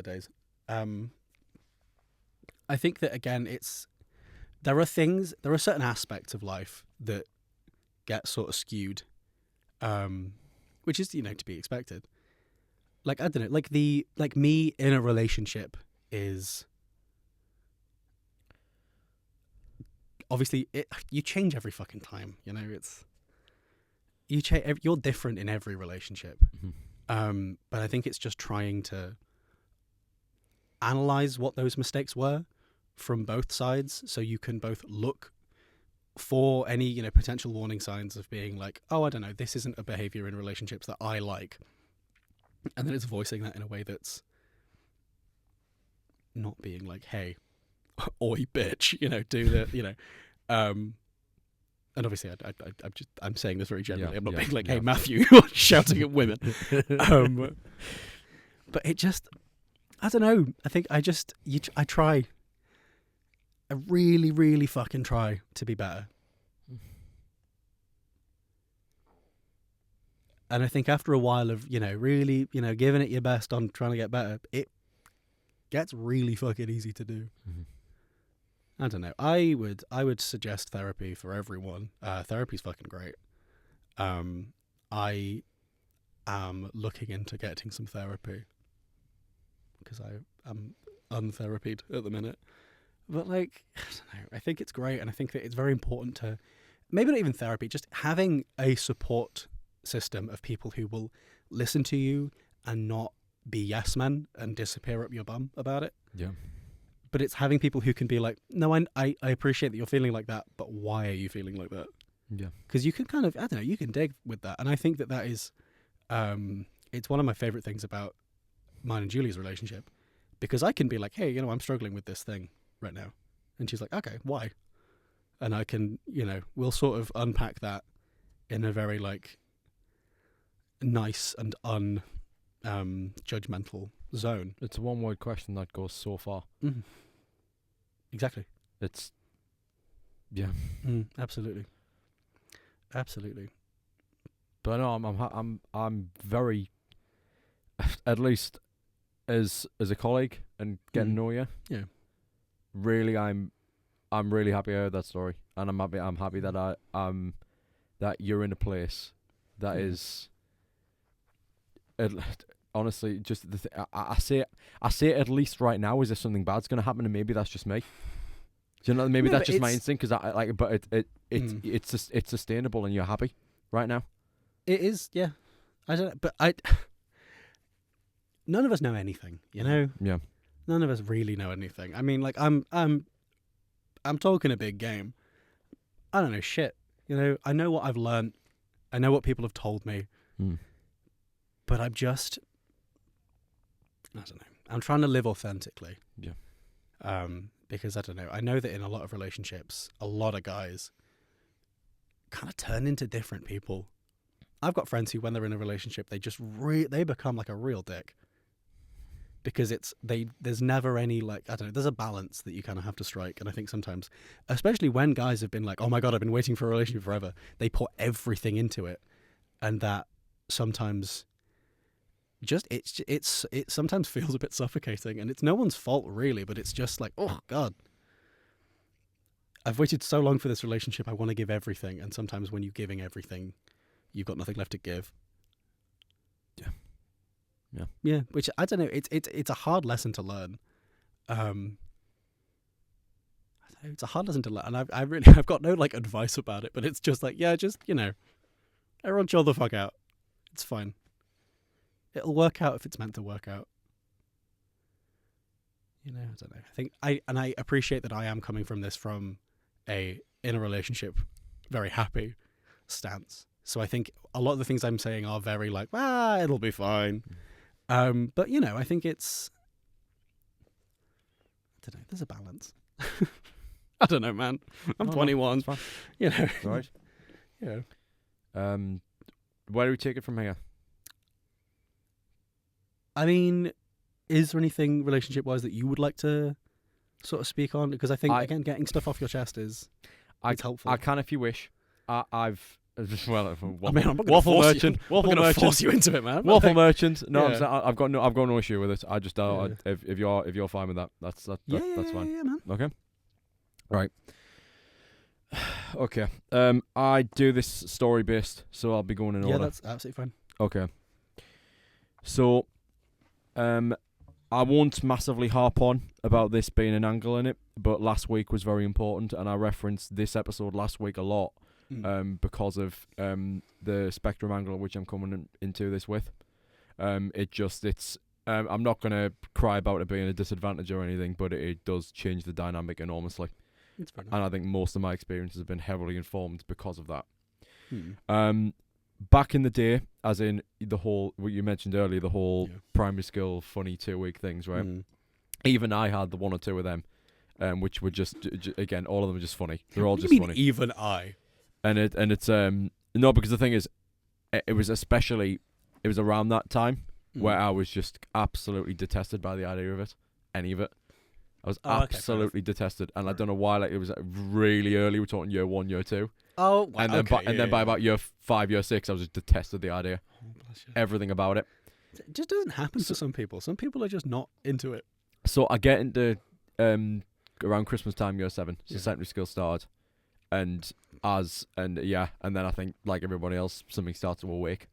days. I think that again, there are certain aspects of life that get sort of skewed, which is to be expected. Like, I don't know, like me in a relationship is obviously you change every fucking time. You're different in every relationship. Mm-hmm. But I think it's just trying to analyze what those mistakes were from both sides, so you can both look for any potential warning signs of being like, oh, I don't know, this isn't a behavior in relationships that I like, and then it's voicing that in a way that's not being like, hey, oi bitch, do the and obviously I'm saying this very generally. I'm not being like, hey, Matthew, you're shouting at women. But it just, I don't know. I think I try. I really, really fucking try to be better. And I think after a while of, really, giving it your best on trying to get better, it gets really fucking easy to do. Mm-hmm. I don't know. I would suggest therapy for everyone. Therapy's fucking great. I am looking into getting some therapy because I am untherapied at the minute. But like, I don't know. I think it's great, and I think that it's very important to maybe not even therapy, just having a support system of people who will listen to you and not be yes men and disappear up your bum about it. Yeah. But it's having people who can be like, no, I appreciate that you're feeling like that, but why are you feeling like that? Yeah. Because you can kind of, I don't know, you can dig with that. And I think that is, it's one of my favorite things about mine and Julie's relationship. Because I can be like, hey, I'm struggling with this thing right now. And she's like, okay, why? And I can, we'll sort of unpack that in a very like nice and judgmental zone. It's a one-word question that goes so far. Mm. Exactly. It's, yeah. Absolutely. But no, I'm very, at least as a colleague and getting to know you. Yeah. Really, I'm really happy I heard that story, and I'm happy that that you're in a place that is. Honestly, just I say it at least right now as if something bad's going to happen, and maybe that's just me. Do you know? Maybe that's just my instinct, because I like. But it's sustainable, and you're happy right now. It is, yeah. I don't, but none of us know anything, Yeah. None of us really know anything. I mean, like I'm talking a big game. I don't know shit. I know what I've learned. I know what people have told me. But I don't know. I'm trying to live authentically. Yeah. Because I don't know. I know that in a lot of relationships, a lot of guys kind of turn into different people. I've got friends who, when they're in a relationship, they just they become like a real dick. because there's never any, like, I don't know, there's a balance that you kind of have to strike. And I think sometimes, especially when guys have been like, oh my God, I've been waiting for a relationship forever, they put everything into it, and that sometimes just it sometimes feels a bit suffocating, and it's no one's fault really, but it's just like, oh God, I've waited so long for this relationship, I want to give everything, and sometimes when you're giving everything, you've got nothing left to give. Yeah, which I don't know, it's a hard lesson to learn. I don't know, it's a hard lesson to learn, and I've got no like advice about it, but it's just like, yeah, just, you know, everyone chill the fuck out. It's fine. It'll work out if it's meant to work out. You know, I don't know. I think I appreciate that I am coming from this from in a relationship, very happy stance. So I think a lot of the things I'm saying are very like, it'll be fine. But you know, I think it's, I don't know, there's a balance. I don't know, man. I'm 21. No, you know. Right. Yeah. Where do we take it from here? I mean, is there anything relationship-wise that you would like to sort of speak on? Because I think, again, getting stuff off your chest is helpful. I can if you wish. I've well, I mean, I'm not waffle merchant. Waffle merchant. Force you into it, man. Waffle merchant. No, Yeah. I've got no issue with it. I just if you're fine with that, that's fine. Yeah, man. Okay. Right. Okay. I do this story based, so I'll be going in order. Yeah, that's absolutely fine. Okay. So, I won't massively harp on about this being an angle in it, but last week was very important, and I referenced this episode last week a lot, because of the spectrum angle which I'm coming into this with. I'm not gonna cry about it being a disadvantage or anything, but it does change the dynamic enormously. It's fair enough. And I think most of my experiences have been heavily informed because of that. Back in the day, as in the whole, what you mentioned earlier, the whole primary school funny 2-week things, right? Even I had the one or two of them, which were just again, all of them are just funny. They're all just funny. Even I. And it's no, because the thing is, it was around that time where I was just absolutely detested by the idea of it, any of it. I was absolutely detested, and I don't know why. Like, it was really early. We're talking year 1, year 2. Oh, wow, and then by about year 5, year 6, I was just detested the idea, everything about it. It just doesn't happen to some people. Some people are just not into it. So I get into around Christmas time, year 7, so secondary school started, and then I think, like everybody else, something starts to awake.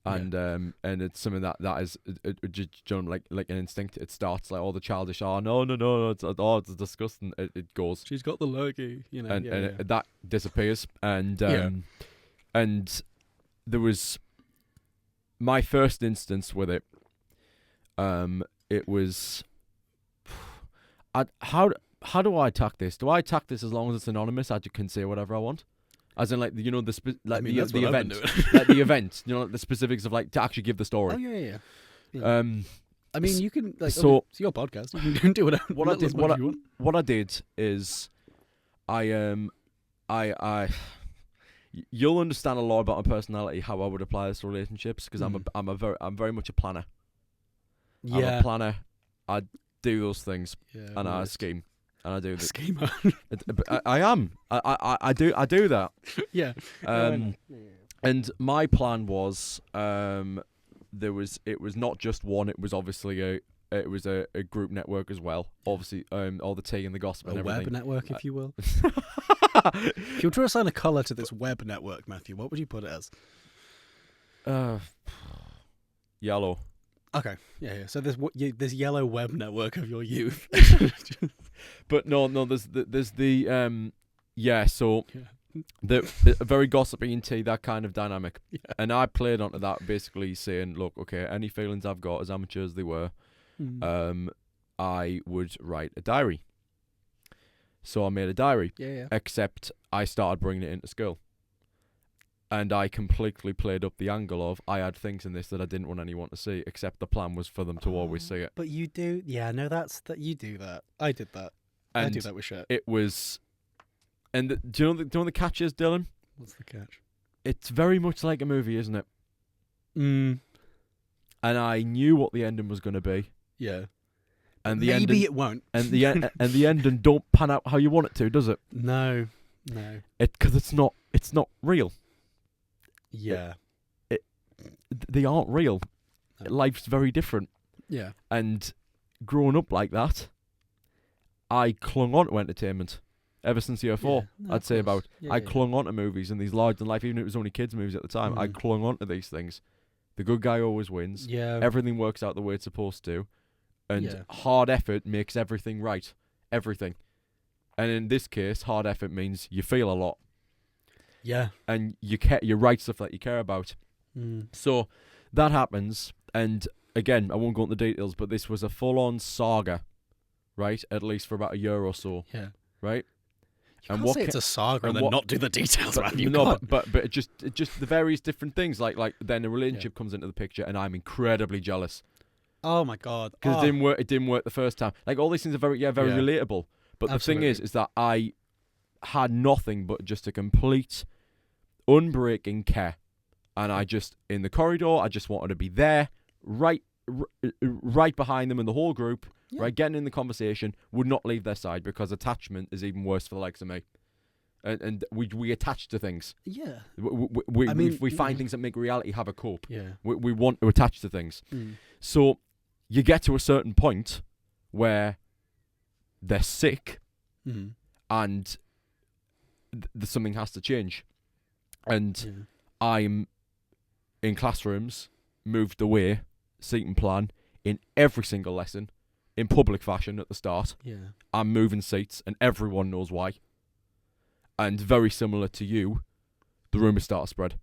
And it's something that is just like an instinct. It starts like all the childish. Oh no! It's disgusting. It goes. She's got the lurgy, you know. And that disappears. And there was my first instance with it. It was. How do I attack this? Do I attack this as long as it's anonymous? I can say whatever I want. As in, like, you know, the event, like the event, you know, like the specifics of, like, to actually give the story. Oh yeah. I mean, you can, like, so it's your podcast. You can do whatever. What I did is, you'll understand a lot about my personality, how I would apply this to relationships, because I'm very much a planner. Yeah. I'm a planner. I do those things, and I scheme. And I do schemer. I am. I do that. Yeah. And my plan was it was not just one. It was obviously a group network as well. Obviously, all the tea and the gossip and everything. A web network, if you will. If you were to assign a colour to this web network, Matthew, what would you put it as? Yellow. Okay, yeah. So there's yellow web network of your youth. But no. There's the So the very gossipy and tea, that kind of dynamic. Yeah. And I played onto that, basically saying, look, okay, any feelings I've got, as amateur as they were, I would write a diary. So I made a diary. Yeah. Except I started bringing it into school. And I completely played up the angle of, I had things in this that I didn't want anyone to see, except the plan was for them to always see it. But you do, you do that. I did that. And I do that with shit. It was, and do you know what the catch is, Dylan? What's the catch? It's very much like a movie, isn't it? And I knew what the ending was going to be, Yeah. And the Maybe ending, it won't. and the ending don't pan out how you want it to, does it? No. Because it's not real. Yeah. They aren't real. No. Life's very different. Yeah. And growing up like that, I clung on to entertainment ever since year 4. Yeah. No, I'd of say course. about. Yeah, I yeah. clung on to movies and these larger than life, even if it was only kids' movies at the time. I clung on to these things. The good guy always wins. Yeah. Everything works out the way it's supposed to, and Yeah. hard effort makes everything right. Everything. And in this case, hard effort means you feel a lot, Yeah. and you write stuff that you care about. So that happens, and again, I won't go into the details, but this was a full-on saga, right? At least for about a year or so, Yeah. right? You And can't say it's a saga and then not do the details around you. But it just the various different things, like then a relationship comes into the picture, and I'm incredibly jealous Oh my god. because it didn't work the first time. Like all these things are very relatable. But Absolutely. the thing is that I had nothing but just a complete, unbreaking care, and I just in the corridor, I just wanted to be there, right behind them and the whole group, right, getting in the conversation, would not leave their side because attachment is even worse for the likes of me, and we attach to things. Yeah. We find things that make reality have a cope. Yeah. We want to attach to things. So you get to a certain point where they're sick and something has to change. And I'm in classrooms, moved away, seating plan, in every single lesson, in public fashion at the start. Yeah. I'm moving seats and everyone knows why. And very similar to you, the rumours start to spread.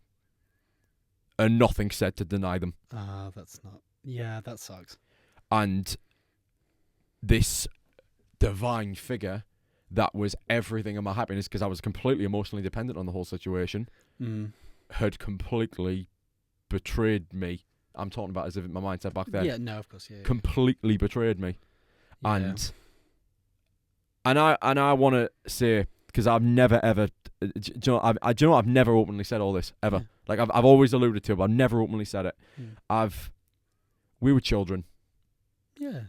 And nothing said to deny them. That's not... Yeah, that sucks. And this divine figure that was everything in my happiness, because I was completely emotionally dependent on the whole situation, had completely betrayed me. I'm talking about as if my mindset back then. Yeah, no, of course, yeah. Completely betrayed me. Yeah. And I want to say, because I've never ever, I've never openly said all this ever. Yeah. Like I've always alluded to it, but I've never openly said it. We were children. Yeah.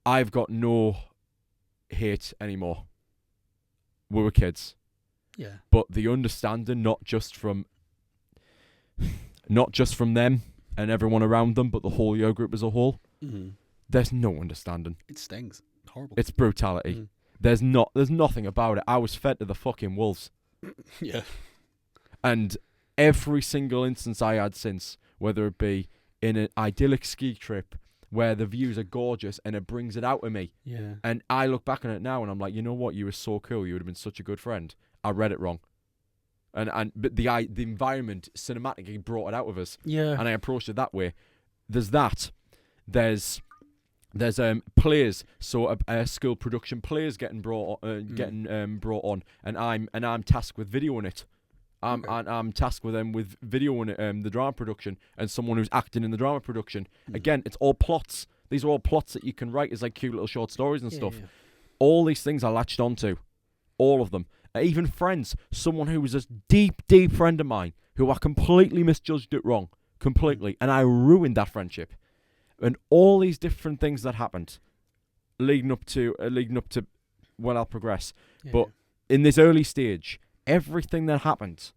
I've got no hate anymore. We were kids. Yeah. But the understanding, not just from them and everyone around them, but the whole Yo group as a whole, there's no understanding. It stings. Horrible. It's brutality. There's nothing about it. I was fed to the fucking wolves. Yeah. And every single instance I had since, whether it be in an idyllic ski trip where the views are gorgeous and it brings it out of me. Yeah. And I look back on it now and I'm like, you know what? You were so cool. You would have been such a good friend. I read it wrong. But the environment cinematically brought it out of us. Yeah. And I approached it that way. There's that. There's players, so a school production players getting brought on, and I'm tasked with videoing it. I'm tasked with videoing the drama production and someone who's acting in the drama production. Again, it's all plots. These are all plots that you can write as like cute little short stories and stuff. Yeah. All these things I latched onto, all of them. Even friends, someone who was a deep friend of mine who I completely misjudged it wrong, completely, and I ruined that friendship. And all these different things that happened, leading up to when I'll progress. Yeah. But in this early stage, everything that happened,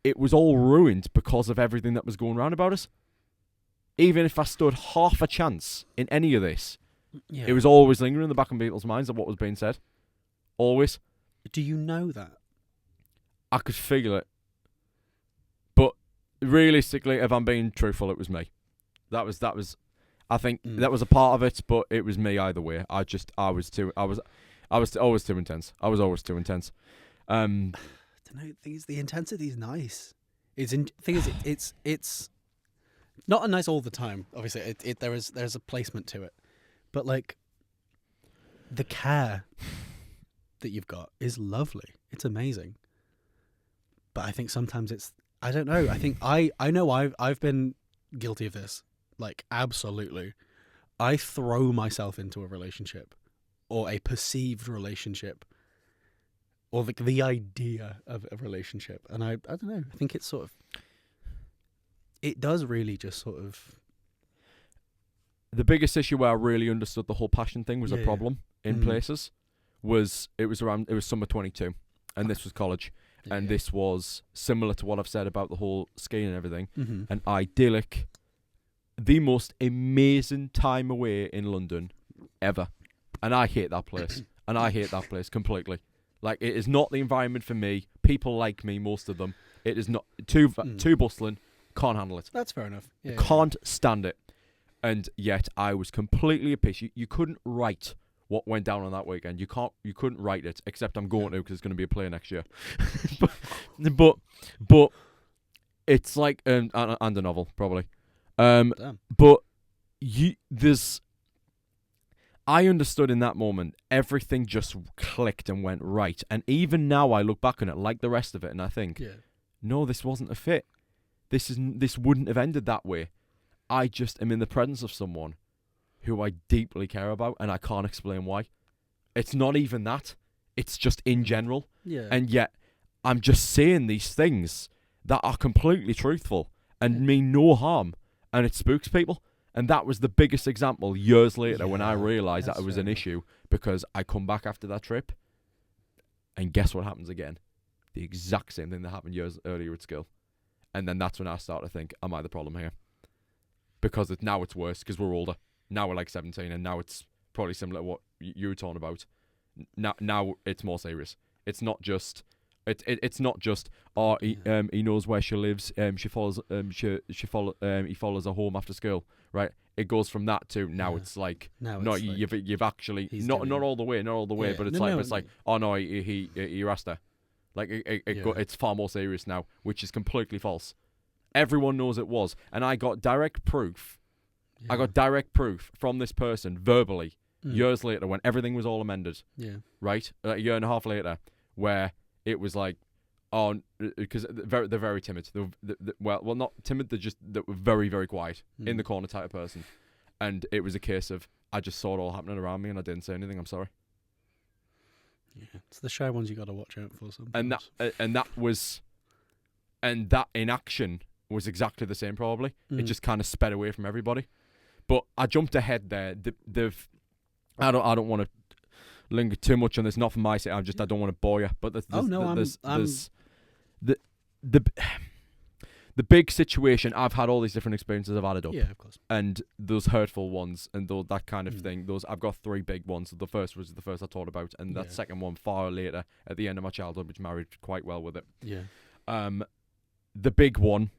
it was all ruined because of everything that was going around about us. Even if I stood half a chance in any of this, it was always lingering in the back of people's minds of what was being said. Always. Do you know that? I could feel it. But realistically, if I'm being truthful, it was me. That was. I think that was a part of it, but it was me either way. I was always too intense. I was always too intense. I don't know. The intensity is nice. It's not nice all the time. Obviously, there's a placement to it, but like the care that you've got is lovely. It's amazing. But I think sometimes I don't know. I think I know I've been guilty of this. Like, absolutely. I throw myself into a relationship or a perceived relationship or the idea of a relationship. And I don't know. I think it's sort of... It does really just sort of the biggest issue where I really understood the whole passion thing was a Yeah. problem in Mhm. places. It was summer 22, and this was college, and this was similar to what I've said about the whole skiing and everything. Mm-hmm. An idyllic, the most amazing time away in London ever, and I hate that place, and I hate that place completely. Like, it is not the environment for me. People like me, most of them. It is not too bustling. Can't handle it. That's fair enough. Yeah, Can't stand it. And yet I was completely at peace. You couldn't write what went down on that weekend. You couldn't write it, except I'm going to, because it's going to be a play next year. but it's like and a novel probably. Damn. But I understood in that moment, everything just clicked and went right. And even now I look back on it like the rest of it, and I think, no, this wasn't a fit. This wouldn't have ended that way. I just am in the presence of someone who I deeply care about, and I can't explain why. It's not even that. It's just in general. Yeah. And yet, I'm just saying these things that are completely truthful and mean no harm, and it spooks people. And that was the biggest example years later when I realised that it was an issue, because I come back after that trip, and guess what happens again? The exact same thing that happened years earlier at school. And then that's when I start to think, am I the problem here? Because now it's worse, because we're older. Now we're like 17, and now it's probably similar to what you were talking about. Now it's more serious. It's not just... It's not just he knows where she lives. He follows her home after school, right? It goes from that to now. It's like you've actually not all the way, but it's like oh no, he harassed her. Like it's far more serious now, which is completely false. Everyone knows it was, and I got direct proof. I got direct proof from this person verbally years later, when everything was all amended. Yeah. Right, a year and a half later, where it was like, oh, because they're very timid. Well, not timid. They were very, very quiet, in the corner type of person. And it was a case of, I just saw it all happening around me, and I didn't say anything. I'm sorry. Yeah, it's the shy ones you got to watch out for sometimes. And that in action was exactly the same. Probably it just kind of sped away from everybody. But I jumped ahead there. I don't want to linger too much on this, not for my sake. I don't want to bore you. But there's the big situation. I've had all these different experiences I've added up. Yeah, of course. And those hurtful ones and that kind of thing. I've got three big ones. The first was the first I talked about, and that second one far later at the end of my childhood, which married quite well with it. Yeah. The big one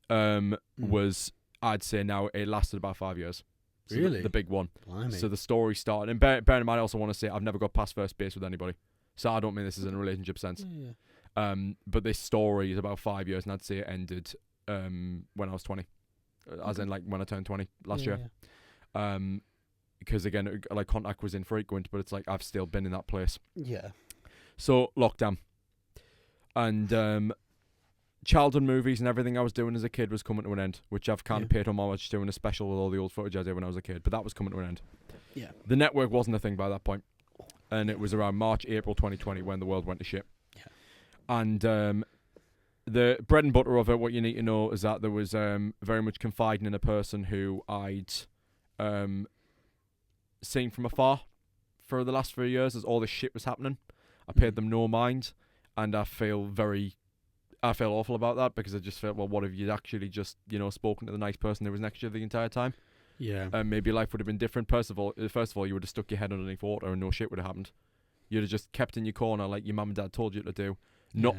was, I'd say now, it lasted about 5 years. So really? The big one. Blimey. So the story started, and bear in mind, I also want to say I've never got past first base with anybody. So I don't mean this is in a relationship sense. Yeah. But this story is about 5 years, and I'd say it ended when I was 20. As in, like, when I turned 20 last year. Yeah. Because, again, like, contact was infrequent, but it's like I've still been in that place. Yeah. So, lockdown. And childhood movies and everything I was doing as a kid was coming to an end, which I've kind of paid homage to in a special with all the old footage I did when I was a kid, but that was coming to an end. Yeah. The network wasn't a thing by that point, and it was around March, April 2020 when the world went to shit. Yeah. And the bread and butter of it, what you need to know, is that there was very much confiding in a person who I'd seen from afar for the last 3 years as all this shit was happening. I paid them no mind, and I feel awful about that, because I just felt, well, what if you'd actually just, spoken to the nice person who was next to you the entire time? Yeah. And maybe life would have been different. First of all, you would have stuck your head underneath water and no shit would have happened. You'd have just kept in your corner like your mum and dad told you to do. Not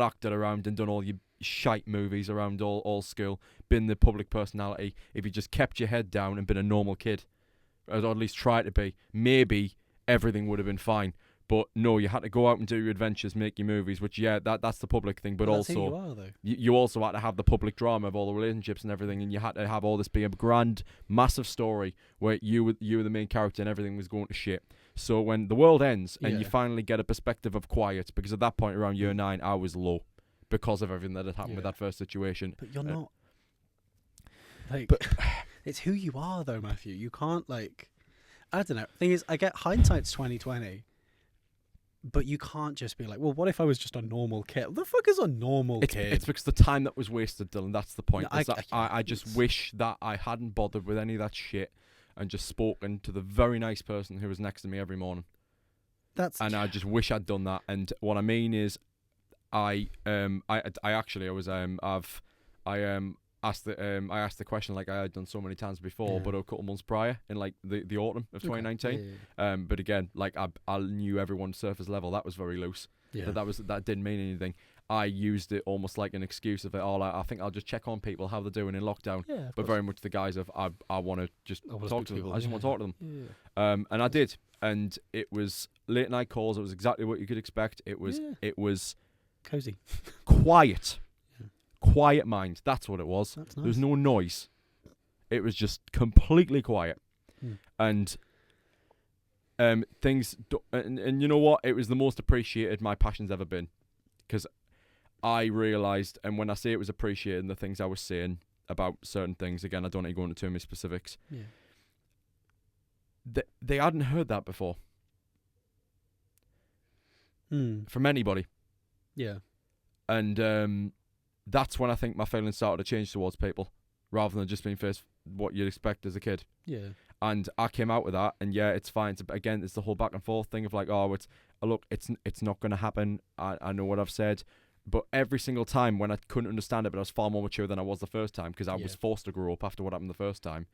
acted around and done all your shite movies around all school, been the public personality. If you just kept your head down and been a normal kid, or at least tried to be, maybe everything would have been fine. But no, you had to go out and do your adventures, make your movies, which, that's the public thing. But also, you are, though. You also had to have the public drama of all the relationships and everything, and you had to have all this be a grand, massive story where you were the main character and everything was going to shit. So when the world ends and you finally get a perspective of quiet, because at that point around year 9, I was low because of everything that had happened with that first situation. But you're not. It's who you are, though, Matthew. You can't, I don't know. Thing is, I get hindsight's 2020. But you can't just be like, well, what if I was just a normal kid? What the fuck is a normal kid? It's because the time that was wasted, Dylan. That's the point. No, I just wish that I hadn't bothered with any of that shit and just spoken to the very nice person who was next to me every morning. I just wish I'd done that. And what I mean is, I asked the question like I had done so many times before, but a couple months prior in like the autumn of 2019. But again, like I knew everyone's surface level. That was very loose. Yeah. That didn't mean anything. I used it almost like an excuse of it. I think I'll just check on people how they're doing in lockdown. Yeah, but very much the guys of I want to just talk to them. I just want to talk to them. Yeah. And I did. And it was late night calls. It was exactly what you could expect. It was cozy, quiet. Quiet mind. That's what it was. That's nice. There was no noise. It was just completely quiet. And things and you know what? It was the most appreciated my passion's ever been, because I realised, and when I say it was appreciated, the things I was saying about certain things, again, I don't need to go into too many specifics. Yeah. They hadn't heard that before from anybody. Yeah. And that's when I think my feelings started to change towards people, rather than just being faced what you'd expect as a kid. Yeah. And I came out with that, and yeah, it's fine. Again, it's the whole back and forth thing of like, oh, it's not going to happen. I know what I've said. But every single time when I couldn't understand it, but I was far more mature than I was the first time, because I was forced to grow up after what happened the first time,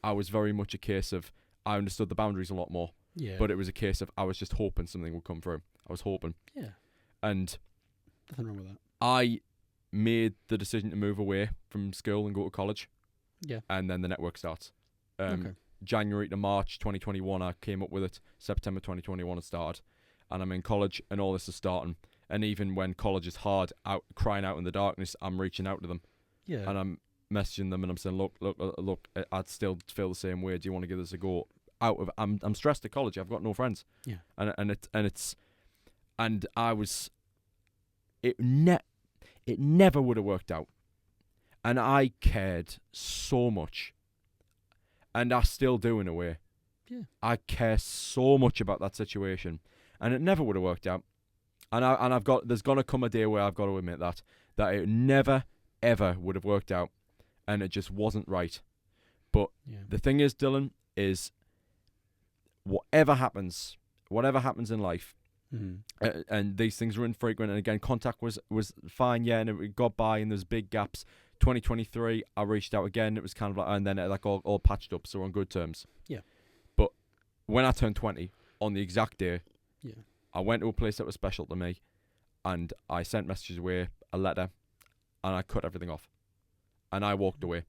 I was very much a case of I understood the boundaries a lot more. Yeah. But it was a case of I was just hoping something would come through. I was hoping. Yeah. And nothing wrong with that. I made the decision to move away from school and go to college. Yeah. And then the network starts. January to March 2021, I came up with it. September 2021 it started. And I'm in college, and all this is starting. And even when college is hard, crying out in the darkness, I'm reaching out to them. Yeah. And I'm messaging them, and I'm saying, look, I'd still feel the same way. Do you want to give this a go? I'm stressed at college. I've got no friends. Yeah. It never would have worked out. And I cared so much. And I still do in a way. Yeah. I care so much about that situation. And it never would have worked out. And there's gonna come a day where I've got to admit that it never ever would have worked out, and it just wasn't right. But the thing is, Dylan, is whatever happens in life, and these things are infrequent. And again, contact was fine, yeah, and it got by, and there's big gaps. 2023, I reached out again. It was kind of like, and then it like all patched up, so we're on good terms. Yeah. But when I turned 20, on the exact day, yeah, I went to a place that was special to me, and I sent messages away, a letter, and I cut everything off. And I walked away.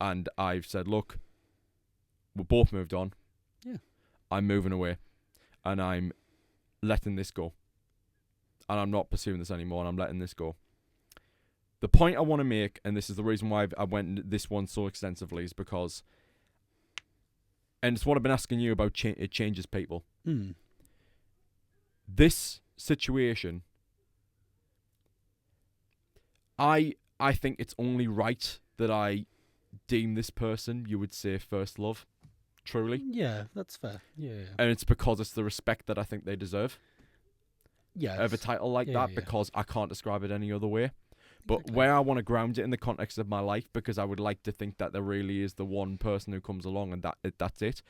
And I've said, look, we both moved on. Yeah. I'm moving away. And I'm letting this go. And I'm not pursuing this anymore, and I'm letting this go. The point I want to make, and this is the reason why I went this one so extensively, is because, and it's what I've been asking you about, it changes people. This situation, I think it's only right that I deem this person, you would say, first love, truly. Yeah, that's fair. Yeah. And it's because it's the respect that I think they deserve. Yeah. Of a title like that, because I can't describe it any other way. But where I want to ground it in the context of my life, because I would like to think that there really is the one person who comes along, and that's it.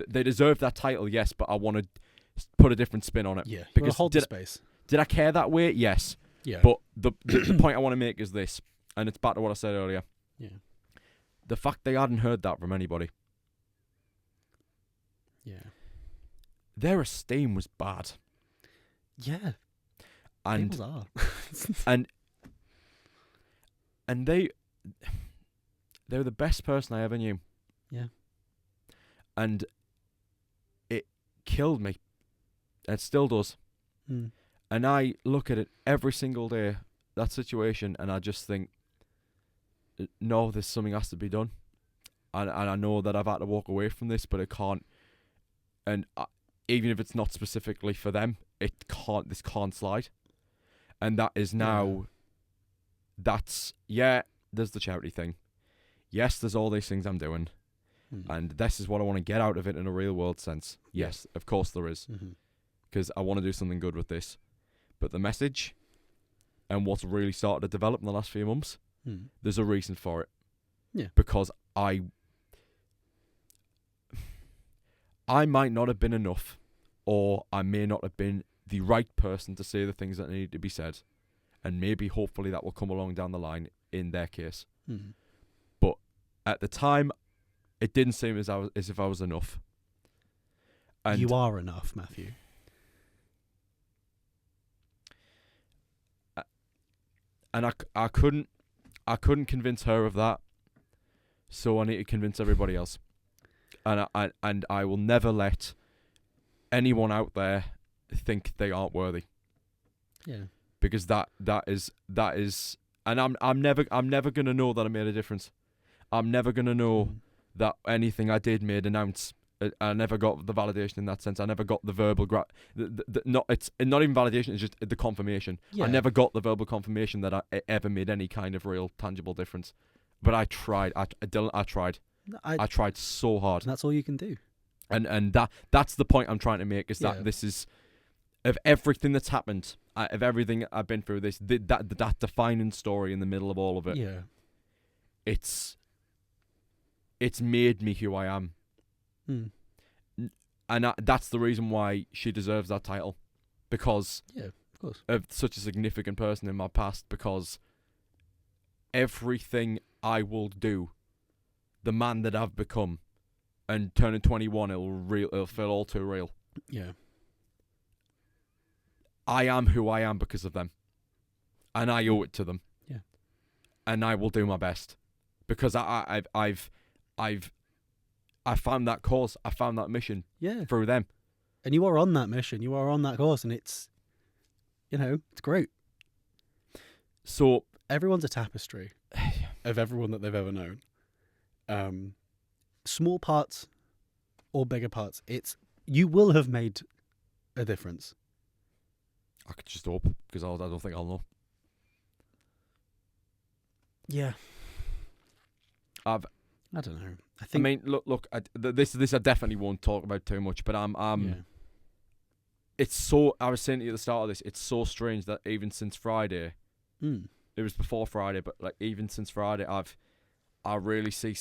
They deserve that title, yes, but I want to put a different spin on it. Yeah, because hold the space. Did I care that way? Yes. Yeah. But the point I want to make is this, and it's back to what I said earlier. Yeah. The fact they hadn't heard that from anybody. Yeah. Their esteem was bad. Yeah. And People are. and they were the best person I ever knew. Yeah. And it killed me. It still does. And I look at it every single day, that situation, and I just think, no, there's something has to be done. And I know that I've had to walk away from this, but it can't. And even if it's not specifically for them, this can't slide. And that is now, there's the charity thing. Yes, there's all these things I'm doing. And this is what I want to get out of it in a real world sense. Yes, of course there is. because I want to do something good with this. But the message and what's really started to develop in the last few months, there's a reason for it. Yeah. Because I might not have been enough, or I may not have been the right person to say the things that need to be said. And maybe, hopefully, that will come along down the line in their case. But at the time, it didn't seem as if I was enough. And you are enough, Matthew. And I couldn't convince her of that, so I need to convince everybody else. And I will never let anyone out there think they aren't worthy. Yeah. Because that is, and I'm never gonna know that I made a difference. I'm never gonna know that anything I did made an ounce. I never got the validation in that sense. I never got the verbal it's not even validation. It's just the confirmation. Yeah. I never got the verbal confirmation that I ever made any kind of real tangible difference. But I tried. I tried. I tried so hard. And that's all you can do. And that's the point I'm trying to make, is that this is, of everything that's happened, of everything I've been through, that defining story in the middle of all of it. Yeah. It's made me who I am. And that's the reason why she deserves that title, because of course, of such a significant person in my past. Because everything I will do, the man that I've become, and turning 21, it'll feel all too real. Yeah. I am who I am because of them, and I owe it to them. Yeah. And I will do my best, because I found that cause, I found that mission through them. And you are on that mission, you are on that course, and it's great. So everyone's a tapestry of everyone that they've ever known. Small parts or bigger parts, you will have made a difference. I could just hope, because I don't think I'll know. Yeah. I don't know. I mean, look. This I definitely won't talk about too much. But it's so. I was saying to you at the start of this, it's so strange that even since Friday, it was before Friday, but like even since Friday, I really see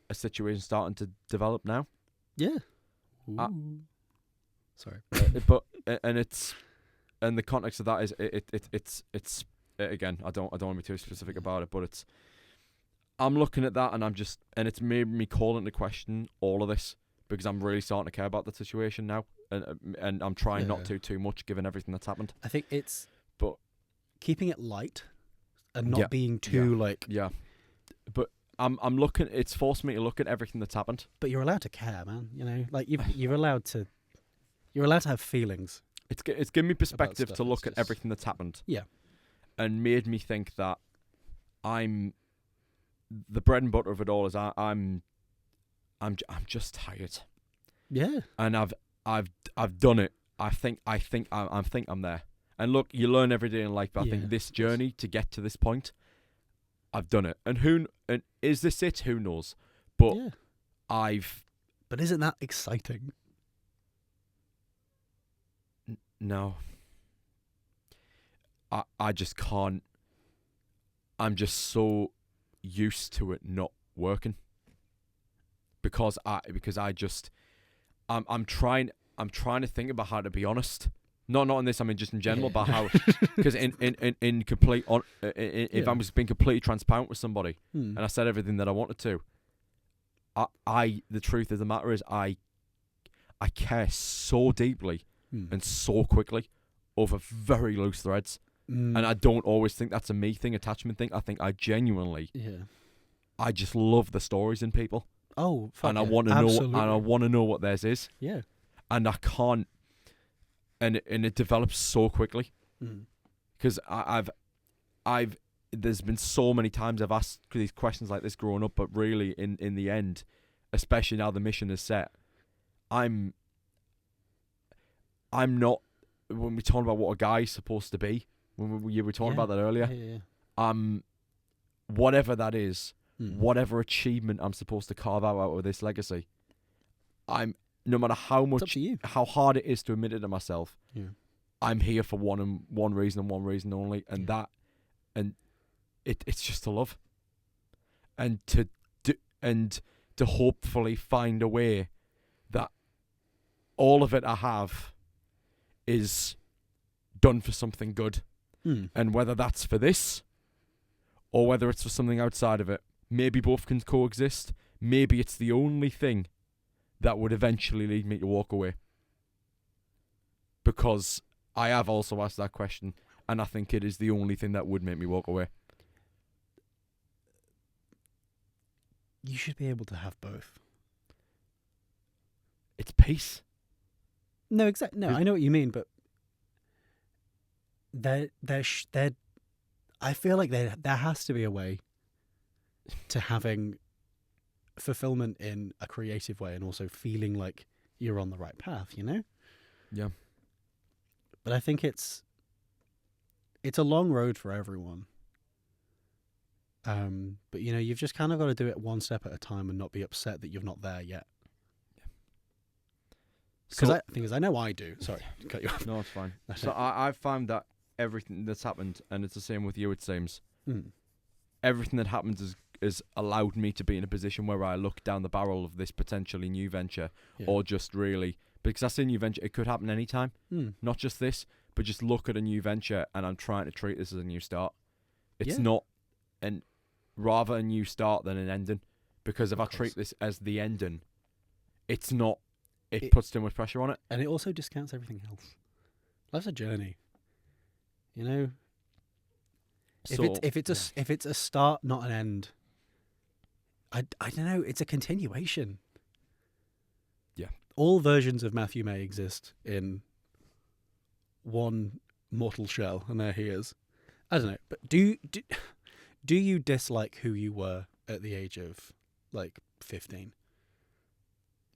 a situation starting to develop now. Yeah. Sorry. But and the context of that is it's again. I don't want to be too specific about it, but I'm looking at that, and it's made me call into question all of this, because I'm really starting to care about the situation now, and I'm trying not to too much, given everything that's happened. I think it's but keeping it light and not being too But I'm looking. It's forced me to look at everything that's happened. But you're allowed to care, man. Like you're allowed to have feelings. It's given me perspective to look at everything that's happened. Yeah, and made me think that the bread and butter of it all is I'm just tired. Yeah. And I've done it. I think I'm there. And look, you learn every day in life, but I think this journey to get to this point, I've done it. And is this it? Who knows? But But isn't that exciting? No. I just can't. I'm just so used to it not working, because I'm trying to think about how to be honest. Not on this. I mean, just in general about how, because in complete if I'm just being completely transparent with somebody, and I said everything that I wanted to, the truth of the matter is I care so deeply and so quickly over very loose threads. And I don't always think that's a me thing, attachment thing. I think I genuinely, I just love the stories in people. Oh, fuck and I want to know, and I want to know what theirs is. Yeah, and I can't, and it develops so quickly, because I've there's been so many times I've asked these questions like this growing up, but really in the end, especially now the mission is set, I'm not, when we're talking about what a guy's supposed to be. When you were talking about that earlier, whatever that is, whatever achievement I'm supposed to carve out of this legacy, I'm no matter how It's up much, to you. how hard it is to admit it to myself, Yeah. I'm here for one reason and one reason only, and it's just to love, and to hopefully find a way that all of it I have is done for something good. And whether that's for this or whether it's for something outside of it, maybe both can coexist. Maybe it's the only thing that would eventually lead me to walk away. Because I have also asked that question, and I think it is the only thing that would make me walk away. You should be able to have both. It's peace. No, exactly. No, I know what you mean, but I feel like there has to be a way to having fulfillment in a creative way and also feeling like you're on the right path, you know? Yeah. But I think it's a long road for everyone. But you know, you've just kind of got to do it one step at a time and not be upset that you're not there yet. Because So, the thing is, I know I do. Sorry to cut you off. no, it's fine. So I've found that everything that's happened, and it's the same with you, it seems, everything that happens is allowed me to be in a position where I look down the barrel of this potentially new venture, or just really, because I say new venture, it could happen anytime, not just this, but just look at a new venture, and I'm trying to treat this as a new start. It's not rather a new start than an ending, because if I treat this as the ending, it's not. It puts too much pressure on it, and it also discounts everything else. Life's a journey, you know. If it's a start, not an end. I don't know. It's a continuation. Yeah. All versions of Matthew May exist in one mortal shell, and there he is. I don't know, but do you dislike who you were at the age of 15?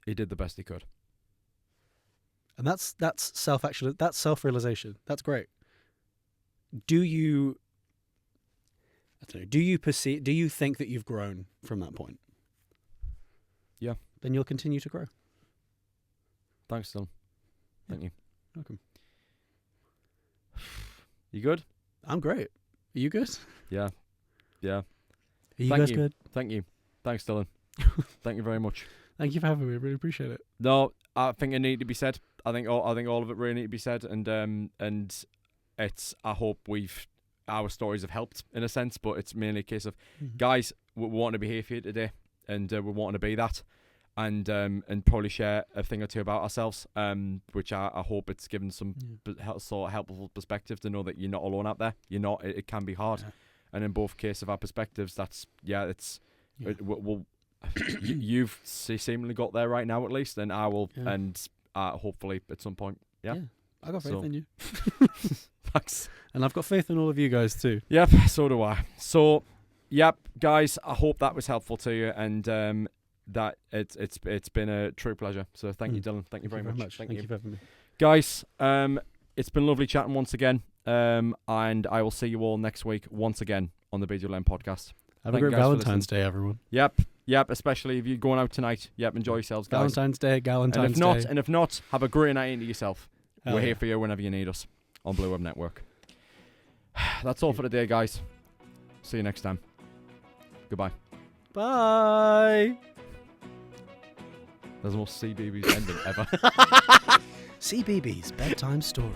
He did the best he could. And that's self-realization. That's great. Do you think that you've grown from that point? Yeah. Then you'll continue to grow. Thanks, Dylan. Thank you. Welcome. You good? I'm great. Are you good? Yeah. Are you guys good? Thank you. Thanks, Dylan. Thank you very much. Thank you for having me. I really appreciate it. No, I think it needed to be said. I think all of it really need to be said, and it's. I hope our stories have helped in a sense, but it's mainly a case of guys, we want to be here for you today, and we want to be that, and probably share a thing or two about ourselves, which I hope it's given some sort of helpful perspective to know that you're not alone out there. You're not. It can be hard, and in both cases of our perspectives, you've seemingly got there right now at least, and I will, and hopefully at some point. Yeah. I got faith in you. Thanks. And I've got faith in all of you guys too. Yep, so do I. So, yep, guys, I hope that was helpful to you, and that it's been a true pleasure. So thank you, Dylan. Thank you very much. Thank you for having me. Guys, it's been lovely chatting once again, and I will see you all next week once again on the BWN podcast. Have a great Valentine's Day, everyone. Yep, especially if you're going out tonight. Yep, enjoy yourselves, guys. Valentine's Day. And if not, have a great night into yourself. We're here for you whenever you need us on Blue Web Network. That's all for today, guys. See you next time. Goodbye. Bye. That's the most CBBS ending ever. CBBS Bedtime Story.